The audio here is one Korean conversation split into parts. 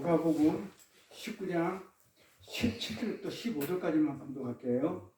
누가복음 19장 17절부터 15절까지만 감독할게요.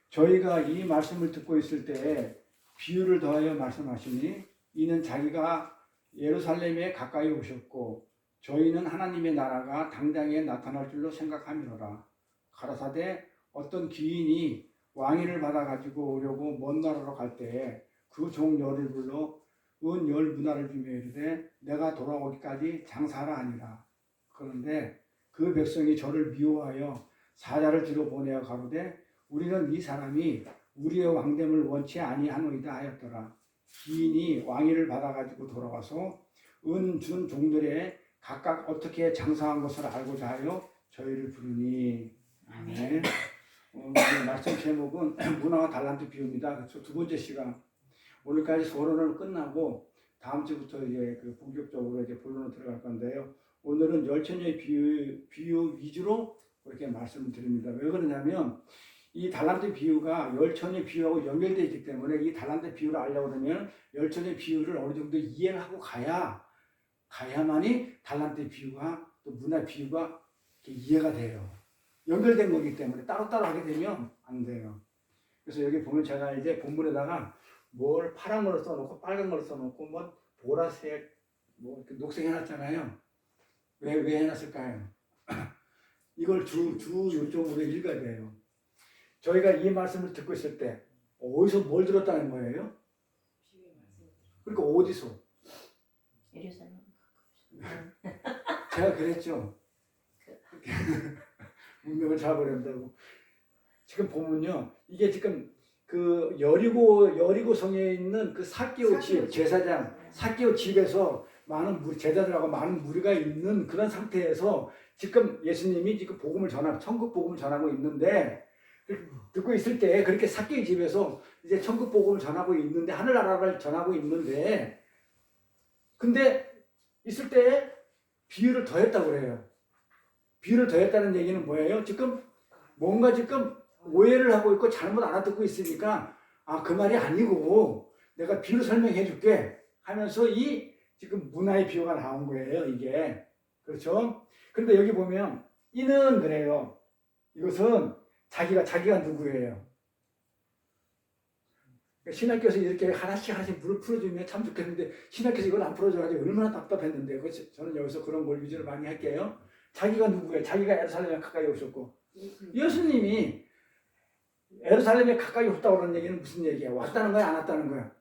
저희가 이 말씀을 듣고 있을 때 비유를 더하여 말씀하시니 이는 자기가 예루살렘에 가까이 오셨고 저희는 하나님의 나라가 당장에 나타날 줄로 생각함이로라. 가라사대 어떤 귀인이 왕위를 받아 가지고 오려고 먼 나라로 갈 때에 그 종 열을 불러 은 10문화를 주며 이르되 내가 돌아오기까지 장사하라 하니라. 그런데 그 백성이 저를 미워하여 사자를 뒤로 보내어 가로되 우리는 이 사람이 우리의 왕됨을 원치 아니하노이다 하였더라. 기인이 왕위를 받아가지고 돌아와서 은 준 종들의 각각 어떻게 장사한 것을 알고자 하여 저희를 부르니. 아멘. 오늘 말씀 제목은 문화와 달란트 비유입니다. 그래서 두 번째 시간 오늘까지 서론을 끝나고 다음 주부터 이제 그 본격적으로 이제 본론으로 들어갈 건데요. 오늘은 열처녀의 비유 위주로 그렇게 말씀을 드립니다. 왜 그러냐면 이 달란트 비유가 열처녀 비유하고 연결되어 있기 때문에 이 달란트 비유를 알려고 그러면 열처녀 비유를 어느 정도 이해를 하고 가야만이 달란트 비유가 또 문화 비유가 이해가 돼요. 연결된 거기 때문에 따로따로 하게 되면 안 돼요. 그래서 여기 보면 제가 이제 본문에다가 뭘 파란 걸로 써놓고 빨간 걸로 써놓고 뭐 보라색 뭐 녹색 해놨잖아요. 왜 해놨을까요? 이걸 주 요점으로 읽어야 돼요. 저희가 이 말씀을 듣고 있을 때 어디서 뭘 들었다는 거예요? 그러니까 어디서? 예루살렘. 제가 그랬죠. 운명을 잡아낸다고. 지금 보면요, 이게 지금 그 여리고 성에 있는 그 삭개오 집 제사장 삭개오 집에서 많은 제자들하고 많은 무리가 있는 그런 상태에서 지금 예수님이 지금 천국 복음을 전하고 있는데 듣고 있을 때 그렇게 삭개오 집에서 이제 천국 복음을 전하고 있는데 하늘나라를 전하고 있는데 근데 있을 때 비유를 더했다고 그래요. 비유를 더했다는 얘기는 뭐예요? 지금 뭔가 지금 오해를 하고 있고 잘못 알아듣고 있으니까 그 말이 아니고 내가 비유로 설명해 줄게 하면서 이 지금 문화의 비유가 나온 거예요. 이게 그렇죠? 그런데 여기 보면 이는 그래요. 이것은 자기가 누구예요? 신학교에서 이렇게 하나씩 물을 풀어주면 참 좋겠는데 신학교에서 이걸 안 풀어줘가지고 얼마나 답답했는데 저는 여기서 그런 걸 위주로 많이 할게요. 자기가 누구예요? 자기가 예루살렘에 가까이 오셨고 예수님이 예루살렘에 가까이 왔다고 그러는 얘기는 무슨 얘기야? 왔다는 거야? 안 왔다는 거야?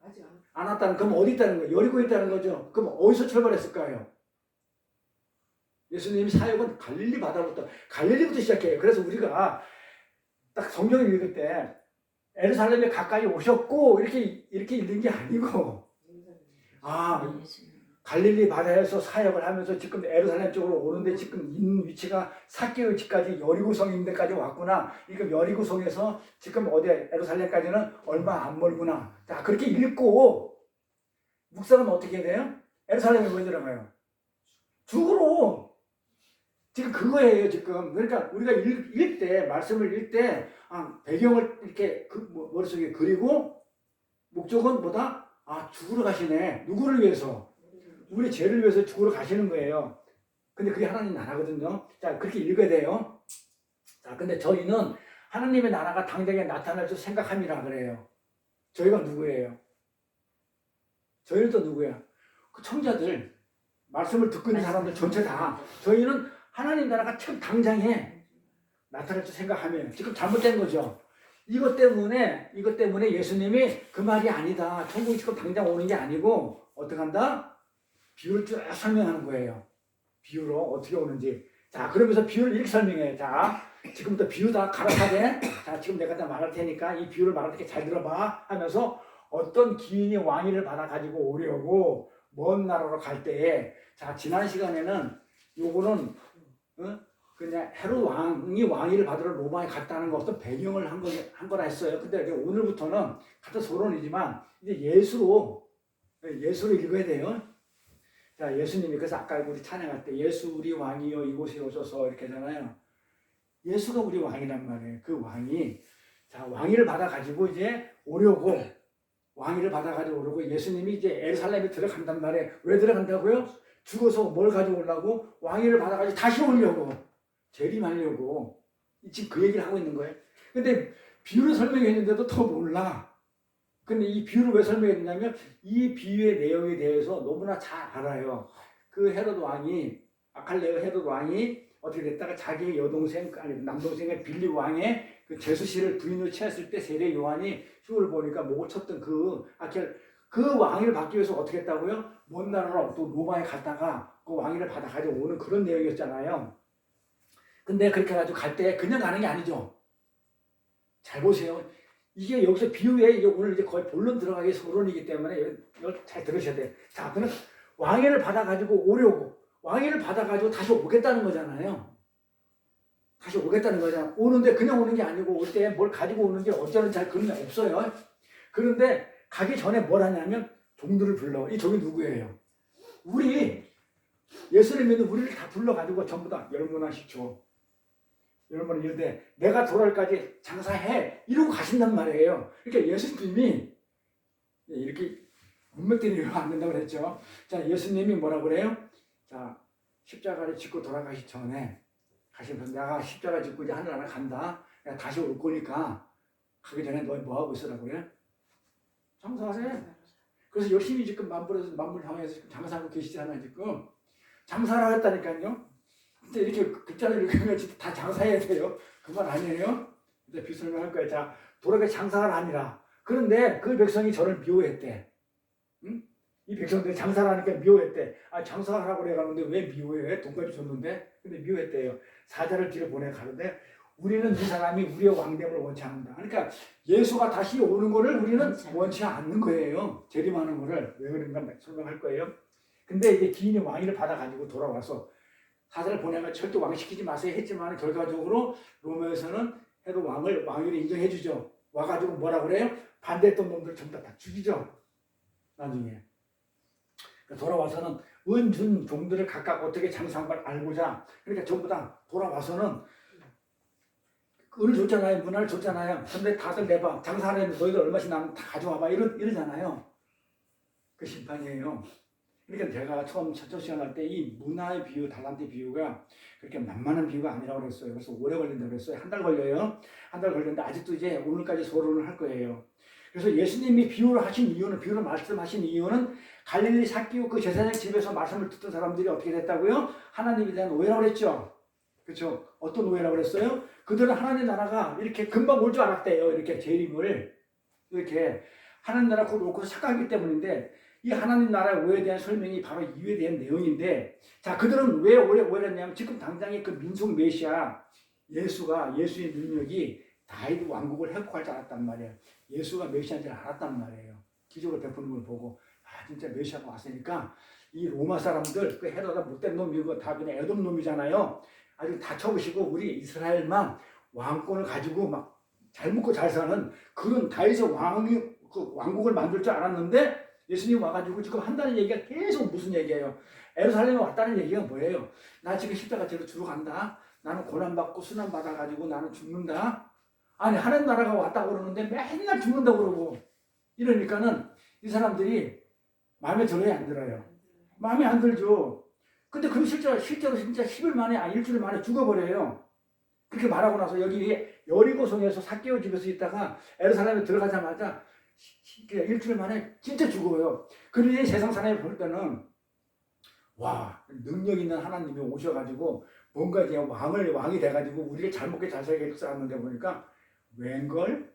안 왔다는 그럼 어디 있다는 거야? 여리고에 있다는 거죠? 그럼 어디서 출발했을까요? 예수님이 사역은 갈릴리부터 시작해요. 그래서 우리가 딱 성경을 읽을 때 예루살렘에 가까이 오셨고 이렇게 읽는 게 아니고 갈릴리 바다에서 사역을 하면서 지금 예루살렘 쪽으로 오는데 지금 있는 위치가 삭개오 집까지 여리고성 있는 데까지 왔구나. 이거 여리고성에서 지금 어디 예루살렘까지는 얼마 안 멀구나. 자, 그렇게 읽고 묵상은 어떻게 해야 돼요? 예루살렘에 왜 들어가요? 죽으러. 지금 그거예요, 지금. 그러니까 우리가 읽을 때, 말씀을 읽을 때, 배경을 이렇게 머릿속에 그리고 목적은 뭐다? 죽으러 가시네. 누구를 위해서? 우리 죄를 위해서 죽으러 가시는 거예요. 근데 그게 하나님 나라거든요. 자, 그렇게 읽어야 돼요. 자, 근데 저희는 하나님의 나라가 당장에 나타날 줄 생각함이라 그래요. 저희가 누구예요? 저희는 또 누구야? 그 청자들, 말씀을 듣고 있는 사람들 전체 다. 저희는 하나님 나라가 지금 당장에 나타날 줄 생각하면 지금 잘못된 거죠. 이것 때문에 예수님이 그 말이 아니다. 천국이 지금 당장 오는 게 아니고 어떻게 한다? 비유를 쭉 설명하는 거예요. 비유로 어떻게 오는지. 자, 그러면서 비유를 이렇게 설명해요. 자, 지금부터 비유 다 가라사대. 자, 지금 내가 다 말할 테니까 이 비유를 말할 때 잘 들어봐 하면서 어떤 기인이 왕위를 받아 가지고 오려고 먼 나라로 갈 때에 자, 지난 시간에는 요거는 그냥 헤롯 왕이 왕위를 받으러 로마에 갔다는 거 어떤 배경을 한 거라 했어요. 근데 오늘부터는 같은 서론이지만 이제 예수로 읽어야 돼요. 자, 예수님이 그래서 아까 우리 찬양할 때 예수 우리 왕이여 이곳에 오셔서 이렇게 하잖아요. 예수가 우리 왕이란 말이에요. 그 왕이 자, 왕위를 받아 가지고 이제 오려고 예수님이 이제 예루살렘에 들어간단 말이에요. 왜 들어간다고요? 죽어서 뭘 가져오려고? 왕위를 받아가지고 다시 오려고. 재림하려고. 지금 그 얘기를 하고 있는 거예요. 근데 비유를 설명했는데도 더 몰라. 근데 이 비유를 왜 설명했냐면 이 비유의 내용에 대해서 너무나 잘 알아요. 그 헤롯 왕이, 아칼레오 헤롯 왕이 어떻게 됐다가 자기의 여동생, 아니 남동생의 빌립 왕의 그 제수씨를 부인으로 취했을 때 세례 요한이 흉을 보니까 목을 쳤던 그 왕위를 받기 위해서 어떻게 했다고요? 먼 나라로 또 로마에 갔다가 그 왕위를 받아가지고 오는 그런 내용이었잖아요. 근데 그렇게 해가지고 갈 때 그냥 가는 게 아니죠. 잘 보세요. 이게 여기서 비유에 이제 오늘 이제 거의 본론 들어가기 서론이기 때문에 이걸 잘 들으셔야 돼요. 자, 그는 왕위를 받아가지고 오려고, 왕위를 받아가지고 다시 오겠다는 거잖아요. 다시 오겠다는 거잖아요. 오는데 그냥 오는 게 아니고 올 때 뭘 가지고 오는지 어쩌는 잘 그런 게 없어요. 그런데 가기 전에 뭘 하냐면 종들을 불러. 이 종이 누구예요? 우리 예수를 믿는 우리를 다 불러가지고 전부 다 10문화씩 줘. 10문화 이런데 내가 돌아올까지 장사해. 이러고 가신단 말이에요. 그러니까 예수님이 이렇게 문맥들이 이러면 안 된다고 그랬죠. 자, 예수님이 뭐라고 그래요? 자, 십자가를 짓고 돌아가기 전에 가시면서 내가 십자가 짓고 이제 하늘나라 간다. 내가 다시 올 거니까 가기 전에 너 뭐 하고 있으라고 그래? 장사하세요. 그래서 열심히 지금 만물 향해서 지금 장사하고 계시잖아요. 지금 장사를 했다니까요. 근데 이렇게 글자를 읽으면 다 장사해야 돼요. 그 말 아니에요? 근데 비설명할 거예요. 자, 돌아가기 장사가 아니라. 그런데 그 백성이 저를 미워했대. 응? 이 백성들이 장사를 하니까 미워했대. 아, 장사하라고 그래 가는데 왜 미워해? 돈까지 줬는데. 근데 미워했대요. 사자를 뒤로 보내 가는데 우리는 이 사람이 우리의 왕됨을 원치 않는다. 그러니까 예수가 다시 오는 거를 우리는 원치 않는 거예요. 재림하는 거를. 왜 그런가 설명할 거예요. 근데 이제 기인이 왕위를 받아가지고 돌아와서 사자를 보내면 절대 왕시키지 마세요 했지만 결과적으로 로마에서는 헤롯 왕위를 인정해 주죠. 와가지고 뭐라 그래요? 반대했던 놈들 전부 다 죽이죠. 나중에. 돌아와서는 은준 종들을 각각 어떻게 장사한 걸 알고자. 그러니까 전부 다 돌아와서는 은을 줬잖아요. 문화를 줬잖아요. 근데 다들 내봐. 장사하는 너희들 얼마씩 나면 다 가져와봐. 이러잖아요. 그 심판이에요. 그러니까 제가 처음 첫 시간 할 때 이 문화의 비유, 달란트 비유가 그렇게 만만한 비유가 아니라고 그랬어요. 그래서 오래 걸린다고 그랬어요. 한 달 걸려요. 한 달 걸렸는데 아직도 이제 오늘까지 소론을 할 거예요. 그래서 예수님이 비유를 말씀하신 이유는 갈릴리 삭기오 그 제사장 집에서 말씀을 듣던 사람들이 어떻게 됐다고요? 하나님에 대한 오해라고 그랬죠. 그렇죠? 어떤 오해라고 그랬어요? 그들은 하나님 나라가 이렇게 금방 올 줄 알았대요. 이렇게 재림을 이렇게 하나님 나라 곧 놓고 착각하기 때문인데 이 하나님 나라의 오해에 대한 설명이 바로 이유에 대한 내용인데 자 그들은 왜 오해했냐면 지금 당장의 그 민속 메시아 예수의 능력이 다윗 왕국을 회복할 줄 알았단 말이에요. 예수가 메시아인 줄 알았단 말이에요. 기적을 베푸는 걸 보고 아 진짜 메시아가 왔으니까 이 로마 사람들 그 헤로다 못된 놈이고 다 그냥 에돔 놈이잖아요. 아주 다 쳐부시고 우리 이스라엘만 왕권을 가지고 막 잘 먹고 잘 사는 그런 다윗의 왕국을 만들 줄 알았는데 예수님 와가지고 지금 한다는 얘기가 계속 무슨 얘기예요? 예루살렘에 왔다는 얘기가 뭐예요? 나 지금 십자가 지러 간다. 나는 고난받고 순환받아가지고 나는 죽는다. 아니 하나님 나라가 왔다고 그러는데 맨날 죽는다고 그러고 이러니까는 이 사람들이 마음에 들어요 안 들어요? 마음에 안 들죠. 근데 그 실제로 진짜 10일 만에 일주일 만에 죽어버려요. 그렇게 말하고 나서 여기 여리고성에서 삭개오 집에서 있다가 예루살렘에 들어가자마자 일주일 만에 진짜 죽어요. 그러니 세상 사람이 볼 때는 와 능력 있는 하나님이 오셔가지고 뭔가 이제 왕이 돼가지고 우리를 잘 먹게 잘 살게 했었는데 보니까 웬걸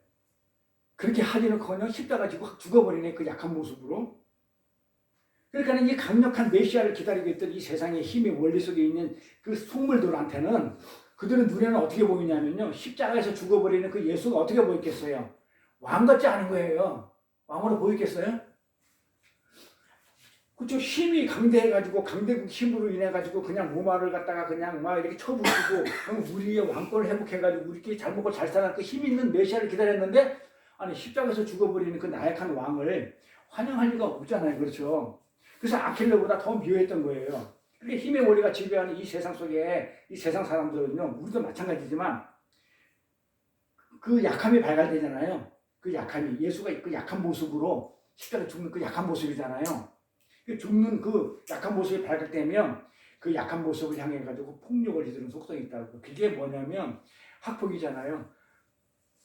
그렇게 하기는커녕 십자가 지고 확 죽어버리네 그 약한 모습으로. 그러니까 이 강력한 메시아를 기다리고 있던 이 세상의 힘의 원리 속에 있는 그 속물들한테는 그들은 눈에는 어떻게 보이냐면요 십자가에서 죽어버리는 그 예수가 어떻게 보였겠어요? 왕 같지 않은 거예요. 왕으로 보이겠어요? 그쵸? 힘이 강대해가지고 강대국 힘으로 인해가지고 그냥 로마를 갖다가 그냥 막 이렇게 쳐부수고 우리의 왕권을 회복해가지고 우리끼리 잘 먹고 잘 사는 그 힘 있는 메시아를 기다렸는데 아니 십자가에서 죽어버리는 그 나약한 왕을 환영할 리가 없잖아요. 그렇죠? 그래서 아킬레보다 더 미워했던 거예요. 그렇게 힘의 원리가 지배하는 이 세상 속에 이 세상 사람들은요 우리도 마찬가지지만 그 약함이 발견되잖아요. 그 약함이 예수가 그 약한 모습으로 십자가에 죽는 그 약한 모습이잖아요. 그 죽는 그 약한 모습이 발각되면 그 약한 모습을 향해 가지고 폭력을 휘두르는 속성이 있다고. 그게 뭐냐면 학폭이잖아요.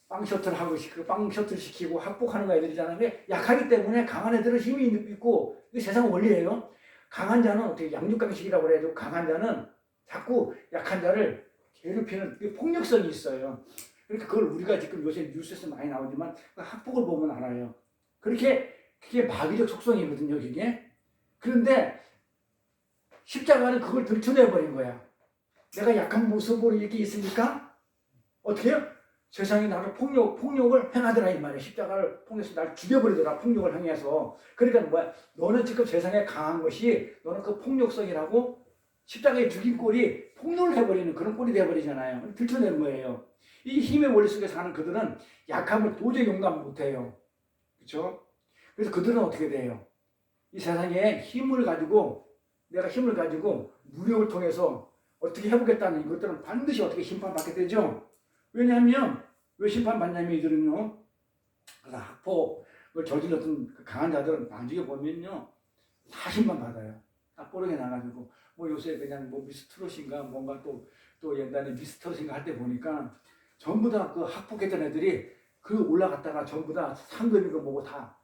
빵 셔틀 하고 빵 셔틀 시키고 학폭하는 애들이잖아요. 왜? 약하기 때문에 강한 애들은 힘이 있고 이게 세상 원리예요. 강한 자는 어떻게 양육강식이라고 그래야죠. 강한 자는 자꾸 약한 자를 괴롭히는 폭력성이 있어요. 그러니까 그걸 우리가 지금 요새 뉴스에서 많이 나오지만 그 학폭을 보면 알아요. 그게 마귀적 속성이거든요. 그게. 그런데 십자가는 그걸 들춰내버린 거야. 내가 약한 모습으로 이렇게 있으니까 어떻게 해요? 세상이 나를 폭력을 행하더라 이 말이야. 십자가를 통해서 나를 죽여버리더라. 폭력을 행해서. 그러니까 뭐야? 너는 지금 세상에 강한 것이 너는 그 폭력성이라고 십자가에 죽인 꼴이 폭로를 해버리는 그런 꼴이 돼버리잖아요. 들춰내는 거예요. 이 힘의 원리 속에 사는 그들은 약함을 도저히 용납 못해요. 그렇죠? 그래서 그들은 어떻게 돼요? 이 세상에 힘을 가지고 내가 힘을 가지고 무력을 통해서 어떻게 해보겠다는 이것들은 반드시 어떻게 심판받게 되죠. 왜냐하면 왜 심판받냐면 이들은요. 그래서 학폭을 저질렀던 그 강한 자들은 나중에 보면요. 다 심판받아요. 다 뽀르게 나가지고 뭐 요새 그냥 뭐 미스트롯인가 뭔가 또 옛날에 미스트롯인가 할 때 보니까 전부 다 그 학폭했던 애들이 그 올라갔다가 전부 다 상금이고 뭐고 다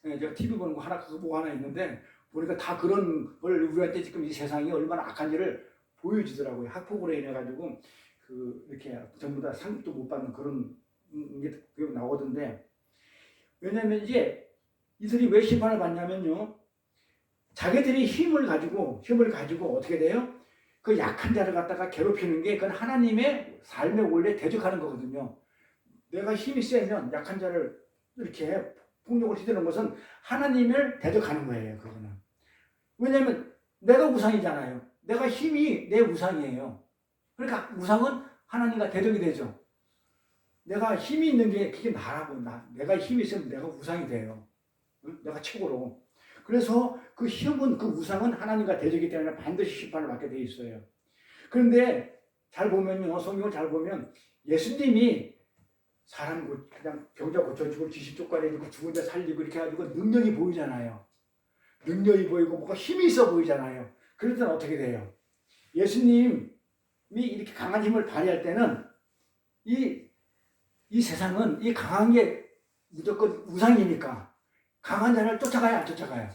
제가 TV 보는 거 하나 그거 보고 하나 있는데 보니까 다 그런 걸 우리한테 지금 이 세상이 얼마나 악한지를 보여주더라고요. 학폭으로 인해 가지고 그 이렇게 전부 다 상급도 못 받는 그런 게 나오던데 왜냐하면 이제 이들이 왜 심판을 받냐면요. 자기들이 힘을 가지고 어떻게 돼요? 그 약한 자를 갖다가 괴롭히는 게 그건 하나님의 삶의 원래 대적하는 거거든요. 내가 힘이 세면 약한 자를 이렇게 폭력을 휘두르는 것은 하나님을 대적하는 거예요. 그거는. 왜냐하면 내가 우상이잖아요. 내가 힘이 내 우상이에요. 그러니까 우상은 하나님과 대적이 되죠. 내가 힘이 있는 게 그게 나라고. 내가 힘이 있으면 내가 우상이 돼요. 응? 내가 최고로. 그래서 그 힘은 그 우상은 하나님과 대적이기 때문에 반드시 심판을 받게 돼 있어요. 그런데 잘 보면요. 성경을 잘 보면 예수님이 사람 그냥 병자 고쳐주고 귀신 쫓아내고 죽은 자 살리고 이렇게 해가지고 능력이 보이잖아요. 능력이 보이고 뭔가 힘이 있어 보이잖아요. 그럴 때는 어떻게 돼요? 예수님이 이렇게 강한 힘을 발휘할 때는 이 세상은 이 강한 게 무조건 우상이니까 강한 자를 쫓아가야 안 쫓아가요?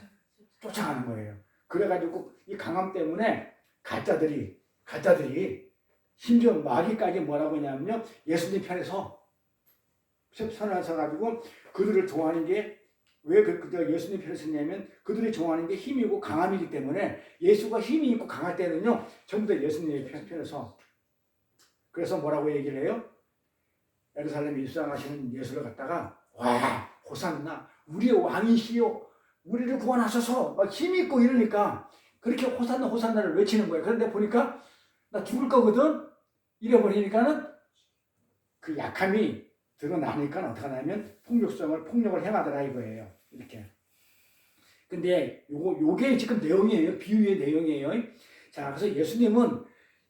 쫓아가는 거예요. 그래가지고 이 강함 때문에 가짜들이 심지어 마귀까지 뭐라고 하냐면요. 예수님 편에서 선을 가지고 그들을 좋아하는 게 왜 예수님 편에 섰냐면 그들이 좋아하는 게 힘이고 강함이기 때문에 예수가 힘이 있고 강할 때는요 전부 다 예수님의 편에서 그래서 뭐라고 얘기를 해요? 예루살렘에 입성하시는 예수를 갖다가 와 호산나 우리의 왕이시여 우리를 구원하셔서 막 힘이 있고 이러니까 그렇게 호산나를 외치는 거예요. 그런데 보니까 나 죽을 거거든 이래버리니까는 그 약함이 드러나니까 어떻게 하냐면 폭력을 행하더라 이거예요. 이렇게. 근데 요게 지금 내용이에요. 비유의 내용이에요. 자, 그래서 예수님은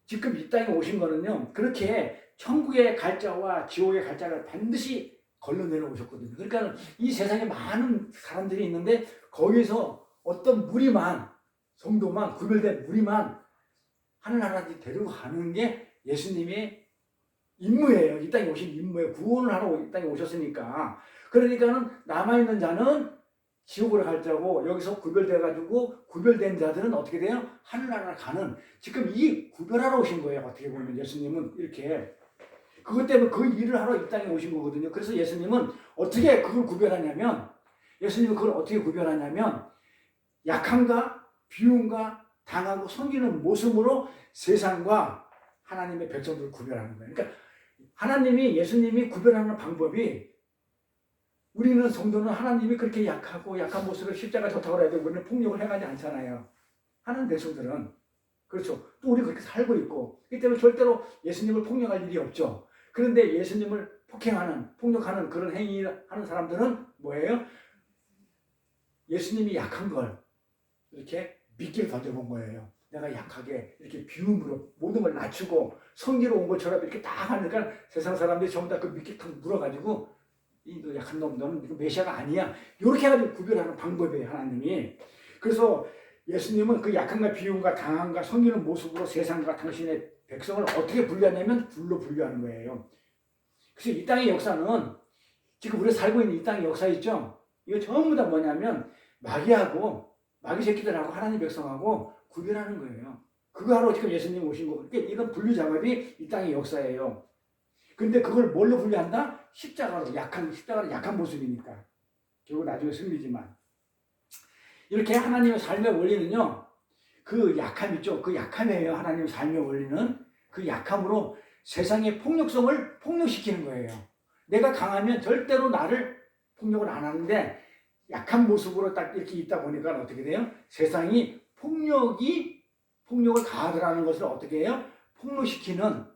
지금 이 땅에 오신 거는요. 그렇게 천국의 갈자와 지옥의 갈자를 반드시 걸러내려 오셨거든요. 그러니까 이 세상에 많은 사람들이 있는데 거기서 어떤 무리만 성도만 구별된 무리만 하늘나라에 데리고 가는 게 예수님의 임무예요. 이 땅에 오신 임무예요. 구원을 하러 이 땅에 오셨으니까. 그러니까는 남아있는 자는 지옥으로 갈 자고 여기서 구별돼가지고 구별된 자들은 어떻게 돼요? 하늘나라를 가는 지금 이 구별하러 오신 거예요. 어떻게 보면 예수님은 이렇게 그것 때문에 그 일을 하러 이 땅에 오신 거거든요. 그래서 예수님은 어떻게 그걸 구별하냐면 예수님은 그걸 어떻게 구별하냐면 약함과 비움과 당하고 섬기는 모습으로 세상과 하나님의 백성들을 구별하는 거예요. 그러니까 예수님이 구별하는 방법이 우리는 성도는 하나님이 그렇게 약하고 약한 모습을 십자가 좋다고 해도 우리는 폭력을 행하지 않잖아요. 하나님 백성들은. 그렇죠. 또 우리 그렇게 살고 있고 그렇기 때문에 절대로 예수님을 폭력할 일이 없죠. 그런데 예수님을 폭력하는 그런 행위를 하는 사람들은 뭐예요? 예수님이 약한 걸 이렇게 미끼를 던져본 거예요. 내가 약하게 이렇게 비움으로 모든 걸 낮추고 성기로 온 것처럼 이렇게 딱 하니까 세상 사람들이 전부 다 그 미끼 탁 물어가지고 너 약한 놈, 너는 이거 메시아가 아니야. 이렇게 해가지고 구별하는 방법이에요, 하나님이. 그래서 예수님은 그 약함과 비움과 강함과 성기는 모습으로 세상과 당신의 백성을 어떻게 분류하냐면 둘로 분류하는 거예요. 그래서 이 땅의 역사는 지금 우리가 살고 있는 이 땅의 역사 있죠? 이거 전부 다 뭐냐면 마귀하고 마귀 새끼들하고 하나님 백성하고 구별하는 거예요. 그거 하러 지금 예수님 오신 거고. 그러니까 이런 분류 작업이 이 땅의 역사예요. 근데 그걸 뭘로 분류한다? 십자가로, 십자가로 약한 모습이니까. 결국 나중에 승리지만. 이렇게 하나님의 삶의 원리는요, 그 약함 있죠? 그 약함이에요. 하나님의 삶의 원리는. 그 약함으로 세상의 폭력성을 폭력시키는 거예요. 내가 강하면 절대로 나를 폭력을 안 하는데, 약한 모습으로 딱 이렇게 있다 보니까 어떻게 돼요? 세상이 폭력을 가하더라는 것을 어떻게 해요? 폭로시키는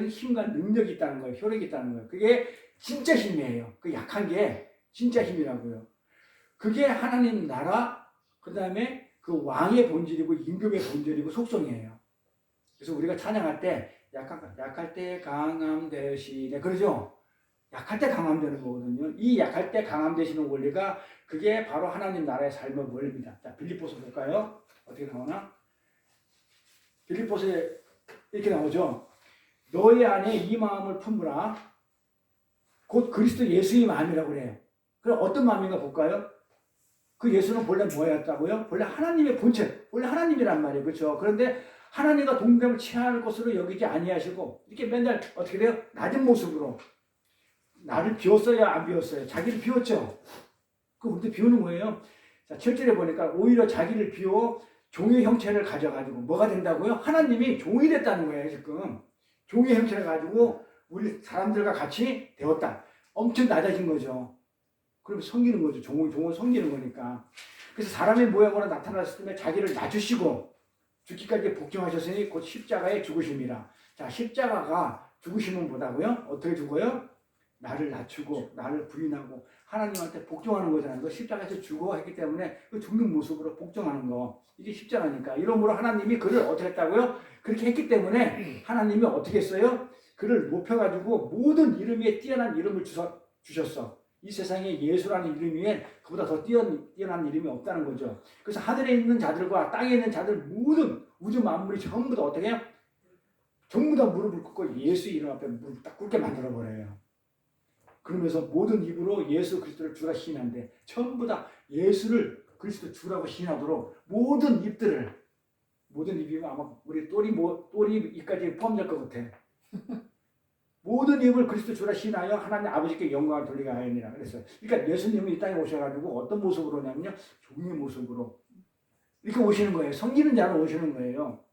힘과 능력이 있다는 거예요. 효력이 있다는 거예요. 그게 진짜 힘이에요. 그 약한 게 진짜 힘이라고요. 그게 하나님 나라, 그 다음에 그 왕의 본질이고 임금의 본질이고 속성이에요. 그래서 우리가 찬양할 때 약할 때 강함 되시네. 그러죠? 약할 때 강함 되는 거거든요. 이 약할 때 강함 되시는 원리가 그게 바로 하나님 나라의 삶의 원리입니다. 자, 빌립보서 볼까요? 어떻게 나오나? 빌립보서에 이렇게 나오죠. 너희 안에 이 마음을 품으라. 곧 그리스도 예수의 마음이라고 그래요. 그럼 어떤 마음인가 볼까요? 그 예수는 본래 뭐였다고요? 본래 하나님의 본체, 원래 하나님이란 말이에요. 그렇죠? 그런데 하나님과 동등함을 취할 것으로 여기지 아니하시고 이렇게 맨날 어떻게 돼요? 낮은 모습으로 나를 비웠어요? 안 비웠어요? 자기를 비웠죠? 그 우리도 비우는 거예요. 자, 7절에 보니까 오히려 자기를 비워 종의 형체를 가져가지고 뭐가 된다고요? 하나님이 종이 됐다는 거예요. 지금 종의 형체를 가지고 우리 사람들과 같이 되었다. 엄청 낮아진 거죠. 그러면 섬기는 거죠. 종을 섬기는 거니까. 그래서 사람의 모양으로 나타났을 때 자기를 낮추시고 죽기까지 복종하셨으니 곧 십자가의 죽으심이라. 자, 십자가가 죽으심은 뭐다고요? 어떻게 죽어요? 나를 낮추고 나를 부인하고 하나님한테 복종하는 거잖아요. 그 십자가에서 죽어 했기 때문에 그 죽는 모습으로 복종하는 거. 이게 십자가니까. 이러므로 하나님이 그를 어떻게 했다고요? 그렇게 했기 때문에 하나님이 어떻게 했어요? 그를 높여가지고 모든 이름 위에 뛰어난 이름을 주셨어. 이 세상에 예수라는 이름 위에 그보다 더 뛰어난 이름이 없다는 거죠. 그래서 하늘에 있는 자들과 땅에 있는 자들 모든 우주 만물이 전부 다 어떻게 해요? 전부 다 무릎을 꿇고 예수 이름 앞에 무릎을 딱 꿇게 만들어버려요. 그러면서 모든 입으로 예수 그리스도를 주라 시인한데 전부 다 예수를 그리스도 주라고 시인하도록 모든 입이면 아마 우리 또리 입까지 포함될 것 같아. 모든 입을 그리스도 주라 시인하여 하나님 아버지께 영광을 돌리게 하였느니라 그랬어요. 그러니까 예수님은 이 땅에 오셔가지고 어떤 모습으로 오냐면요, 종의 모습으로 이렇게 오시는 거예요. 섬기는 자로 오시는 거예요.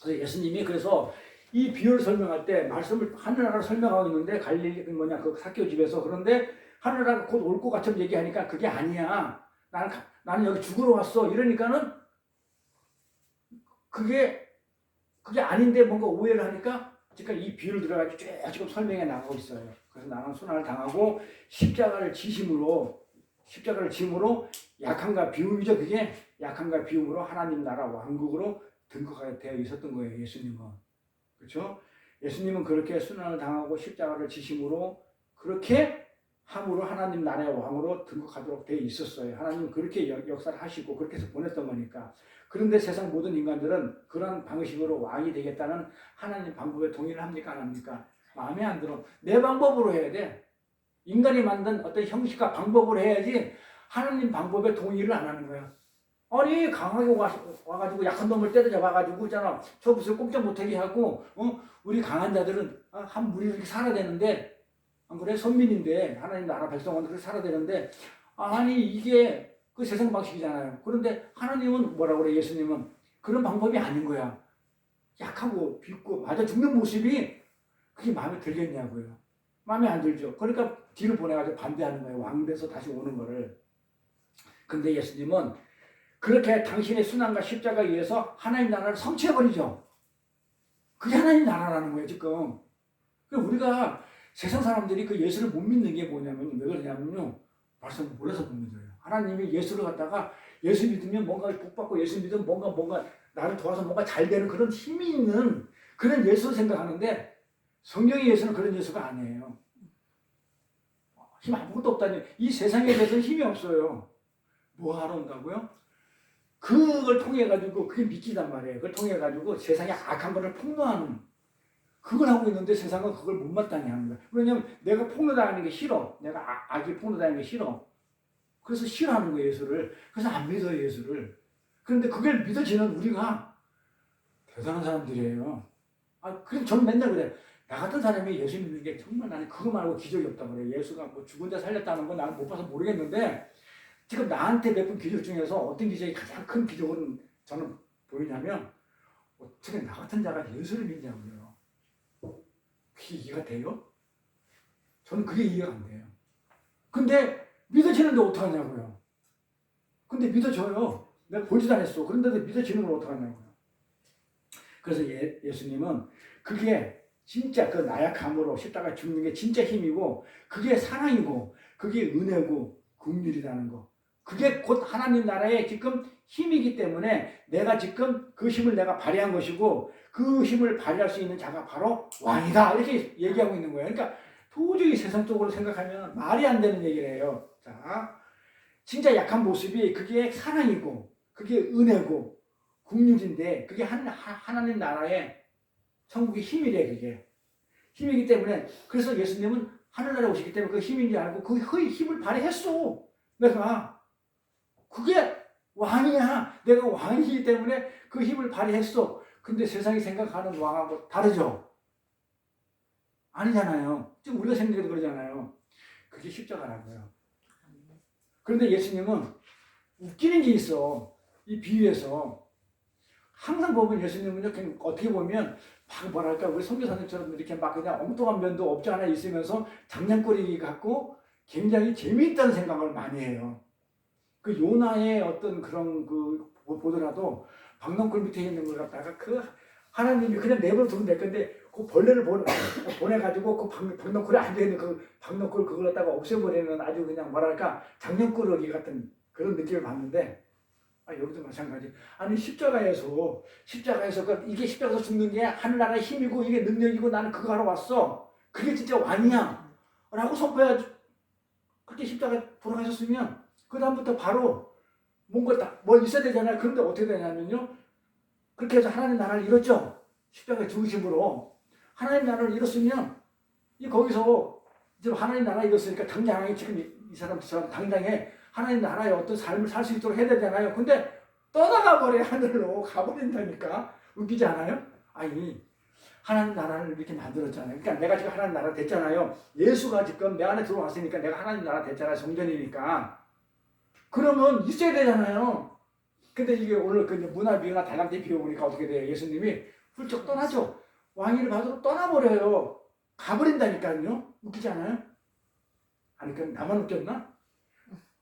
그래서 예수님이 그래서 이 비유를 설명할 때 말씀을 하늘나라를 설명하고 있는데 갈릴리 그 삭개오 집에서. 그런데 하늘나라가 곧 올 것 같은 얘기하니까 그게 아니야. 나는 여기 죽으러 왔어. 이러니까는 그게 아닌데 뭔가 오해를 하니까 지금 이 비유를 들어가지고 쭉 지금 설명해 나가고 있어요. 그래서 나는 순환을 당하고 십자가를 짐으로 약함과 비움이죠. 그게 약함과 비움으로 하나님 나라 왕국으로 등극하게 되어 있었던 거예요. 예수님은. 그렇죠? 예수님은 그렇게 순환을 당하고 십자가를 지심으로 그렇게 함으로 하나님 나라의 왕으로 등극하도록 되어 있었어요. 하나님은 그렇게 역사를 하시고 그렇게 해서 보냈던 거니까. 그런데 세상 모든 인간들은 그런 방식으로 왕이 되겠다는 하나님 방법에 동의를 합니까? 안 합니까? 마음에 안 들어. 내 방법으로 해야 돼. 인간이 만든 어떤 형식과 방법으로 해야지 하나님 방법에 동의를 안 하는 거야. 아니 강하게 와가지고 약한 놈을 때려잡아가지고 있잖아. 저 무슨 꼼짝 못하게 하고 우리 강한 자들은 한 무리 이렇게 살아야 되는데 안 그래? 선민인데 하나님 나라 백성은 그렇게 살아야 되는데 아니 이게 그 세상 방식이잖아요. 그런데 하나님은 뭐라고 그래? 예수님은 그런 방법이 아닌 거야. 약하고 빗고 맞아 죽는 모습이 그게 마음에 들겠냐고요. 마음에 안 들죠. 그러니까 뒤를 보내가지고 반대하는 거예요. 왕돼서 다시 오는 거를. 근데 예수님은 그렇게 당신의 순환과 십자가에 의해서 하나님 나라를 성취해버리죠. 그게 하나님 나라라는 거예요, 지금. 우리가 세상 사람들이 그 예수를 못 믿는 게 뭐냐면, 왜 그러냐면요, 말씀을 몰라서 못 믿어요. 하나님이 예수를 갖다가 예수 믿으면 뭔가 복받고 예수 믿으면 뭔가 나를 도와서 뭔가 잘 되는 그런 힘이 있는 그런 예수를 생각하는데 성경의 예수는 그런 예수가 아니에요. 힘 아무것도 없다니. 이 세상에 대해서는 힘이 없어요. 뭐 하러 온다고요? 그걸 통해 가지고 그게 믿기단 말이에요. 그걸 통해 가지고 세상에 악한 것을 폭로하는 그걸 하고 있는데 세상은 그걸 못마땅해 하는 거야. 왜냐면 내가 폭로당하는 게 싫어. 내가 악이 폭로당하는 게 싫어. 그래서 싫어하는 거예요, 예수를. 그래서 안 믿어요, 예수를. 그런데 그걸 믿어지는 우리가 대단한 사람들이에요. 그럼 저는 맨날 그래요. 나 같은 사람이 예수 믿는 게 정말 나는 그거 말고 기적이 없다고 그래요. 예수가 뭐 죽은 자 살렸다는 건 나는 못 봐서 모르겠는데 지금 나한테 베푼 기적 중에서 어떤 기적이 가장 큰 기적으로 저는 보이냐면 어떻게 나 같은 자가 예수를 믿냐고요. 그게 이해가 돼요? 저는 그게 이해가 안 돼요. 근데 믿어지는데 어떡하냐고요. 근데 믿어져요. 내가 보지도 않았어. 그런데도 믿어지는 걸 어떡하냐고요. 그래서 예수님은 그게 진짜 그 나약함으로 십자가 죽는 게 진짜 힘이고 그게 사랑이고 그게 은혜고 긍휼이라는 거. 그게 곧 하나님 나라의 지금 힘이기 때문에 내가 지금 그 힘을 내가 발휘한 것이고 그 힘을 발휘할 수 있는 자가 바로 왕이다. 이렇게 얘기하고 있는 거예요. 그러니까 도저히 세상적으로 생각하면 말이 안 되는 얘기를 해요. 자, 진짜 약한 모습이 그게 사랑이고 그게 은혜고 긍휼인데 그게 하나님 나라의 천국의 힘이래. 그게 힘이기 때문에 그래서 예수님은 하늘나라에 오시기 때문에 그 힘인지 알고 그 힘을 발휘했어. 내가 그게 왕이야. 내가 왕이기 때문에 그 힘을 발휘했어. 근데 세상이 생각하는 왕하고 다르죠? 아니잖아요. 지금 우리가 생각해도 그러잖아요. 그게 십자가라고요. 그런데 예수님은 웃기는 게 있어. 이 비유에서. 항상 보면 예수님은 그냥 어떻게 보면 막 뭐랄까 우리 선교사님처럼 이렇게 막 그냥 엉뚱한 면도 없지 않아 있으면서 장난꾸러기 같고 굉장히 재미있다는 생각을 많이 해요. 그 요나의 어떤 그런 그 보더라도 박넝쿨 밑에 있는 걸 갖다가 그 하나님이 그냥 내버려 두면 될 건데 그 벌레를 보내가지고 그 박넝쿨에 앉아있는 그 박넝쿨 그걸 갖다가 없애버리는 아주 그냥 뭐랄까 장난꾸러기 같은 그런 느낌을 받는데 여기도 마찬가지. 아니 십자가에서 이게 십자가에서 죽는 게 하늘나라의 힘이고 이게 능력이고 나는 그거 하러 왔어. 그게 진짜 왕이야. 라고 선포해야지. 그렇게 십자가에 돌아가셨으면 그 다음부터 바로 뭔가 뭐 있어야 되잖아요. 그런데 어떻게 되냐면요. 그렇게 해서 하나님 나라를 이뤘죠. 십자가에 죽으심으로 하나님 나라를 이뤘으면 거기서 지금 하나님 나라 이뤘으니까 당장에 지금 이 사람처럼 당장에 하나님 나라의 어떤 삶을 살 수 있도록 해야 되잖아요. 근데 떠나가 버려. 하늘로 가버린다니까. 웃기지 않아요? 하나님 나라를 이렇게 만들었잖아요. 그러니까 내가 지금 하나님 나라 됐잖아요. 예수가 지금 내 안에 들어왔으니까 내가 하나님 나라 됐잖아요. 성전이니까. 그러면 있어야 되잖아요. 근데 이게 오늘 그 문화 비유나 달란트 비유 보니까 어떻게 돼요? 예수님이 훌쩍 떠나죠. 왕위를 받으러 떠나버려요. 가버린다니까요. 웃기지 않아요? 그럼 나만 웃겼나?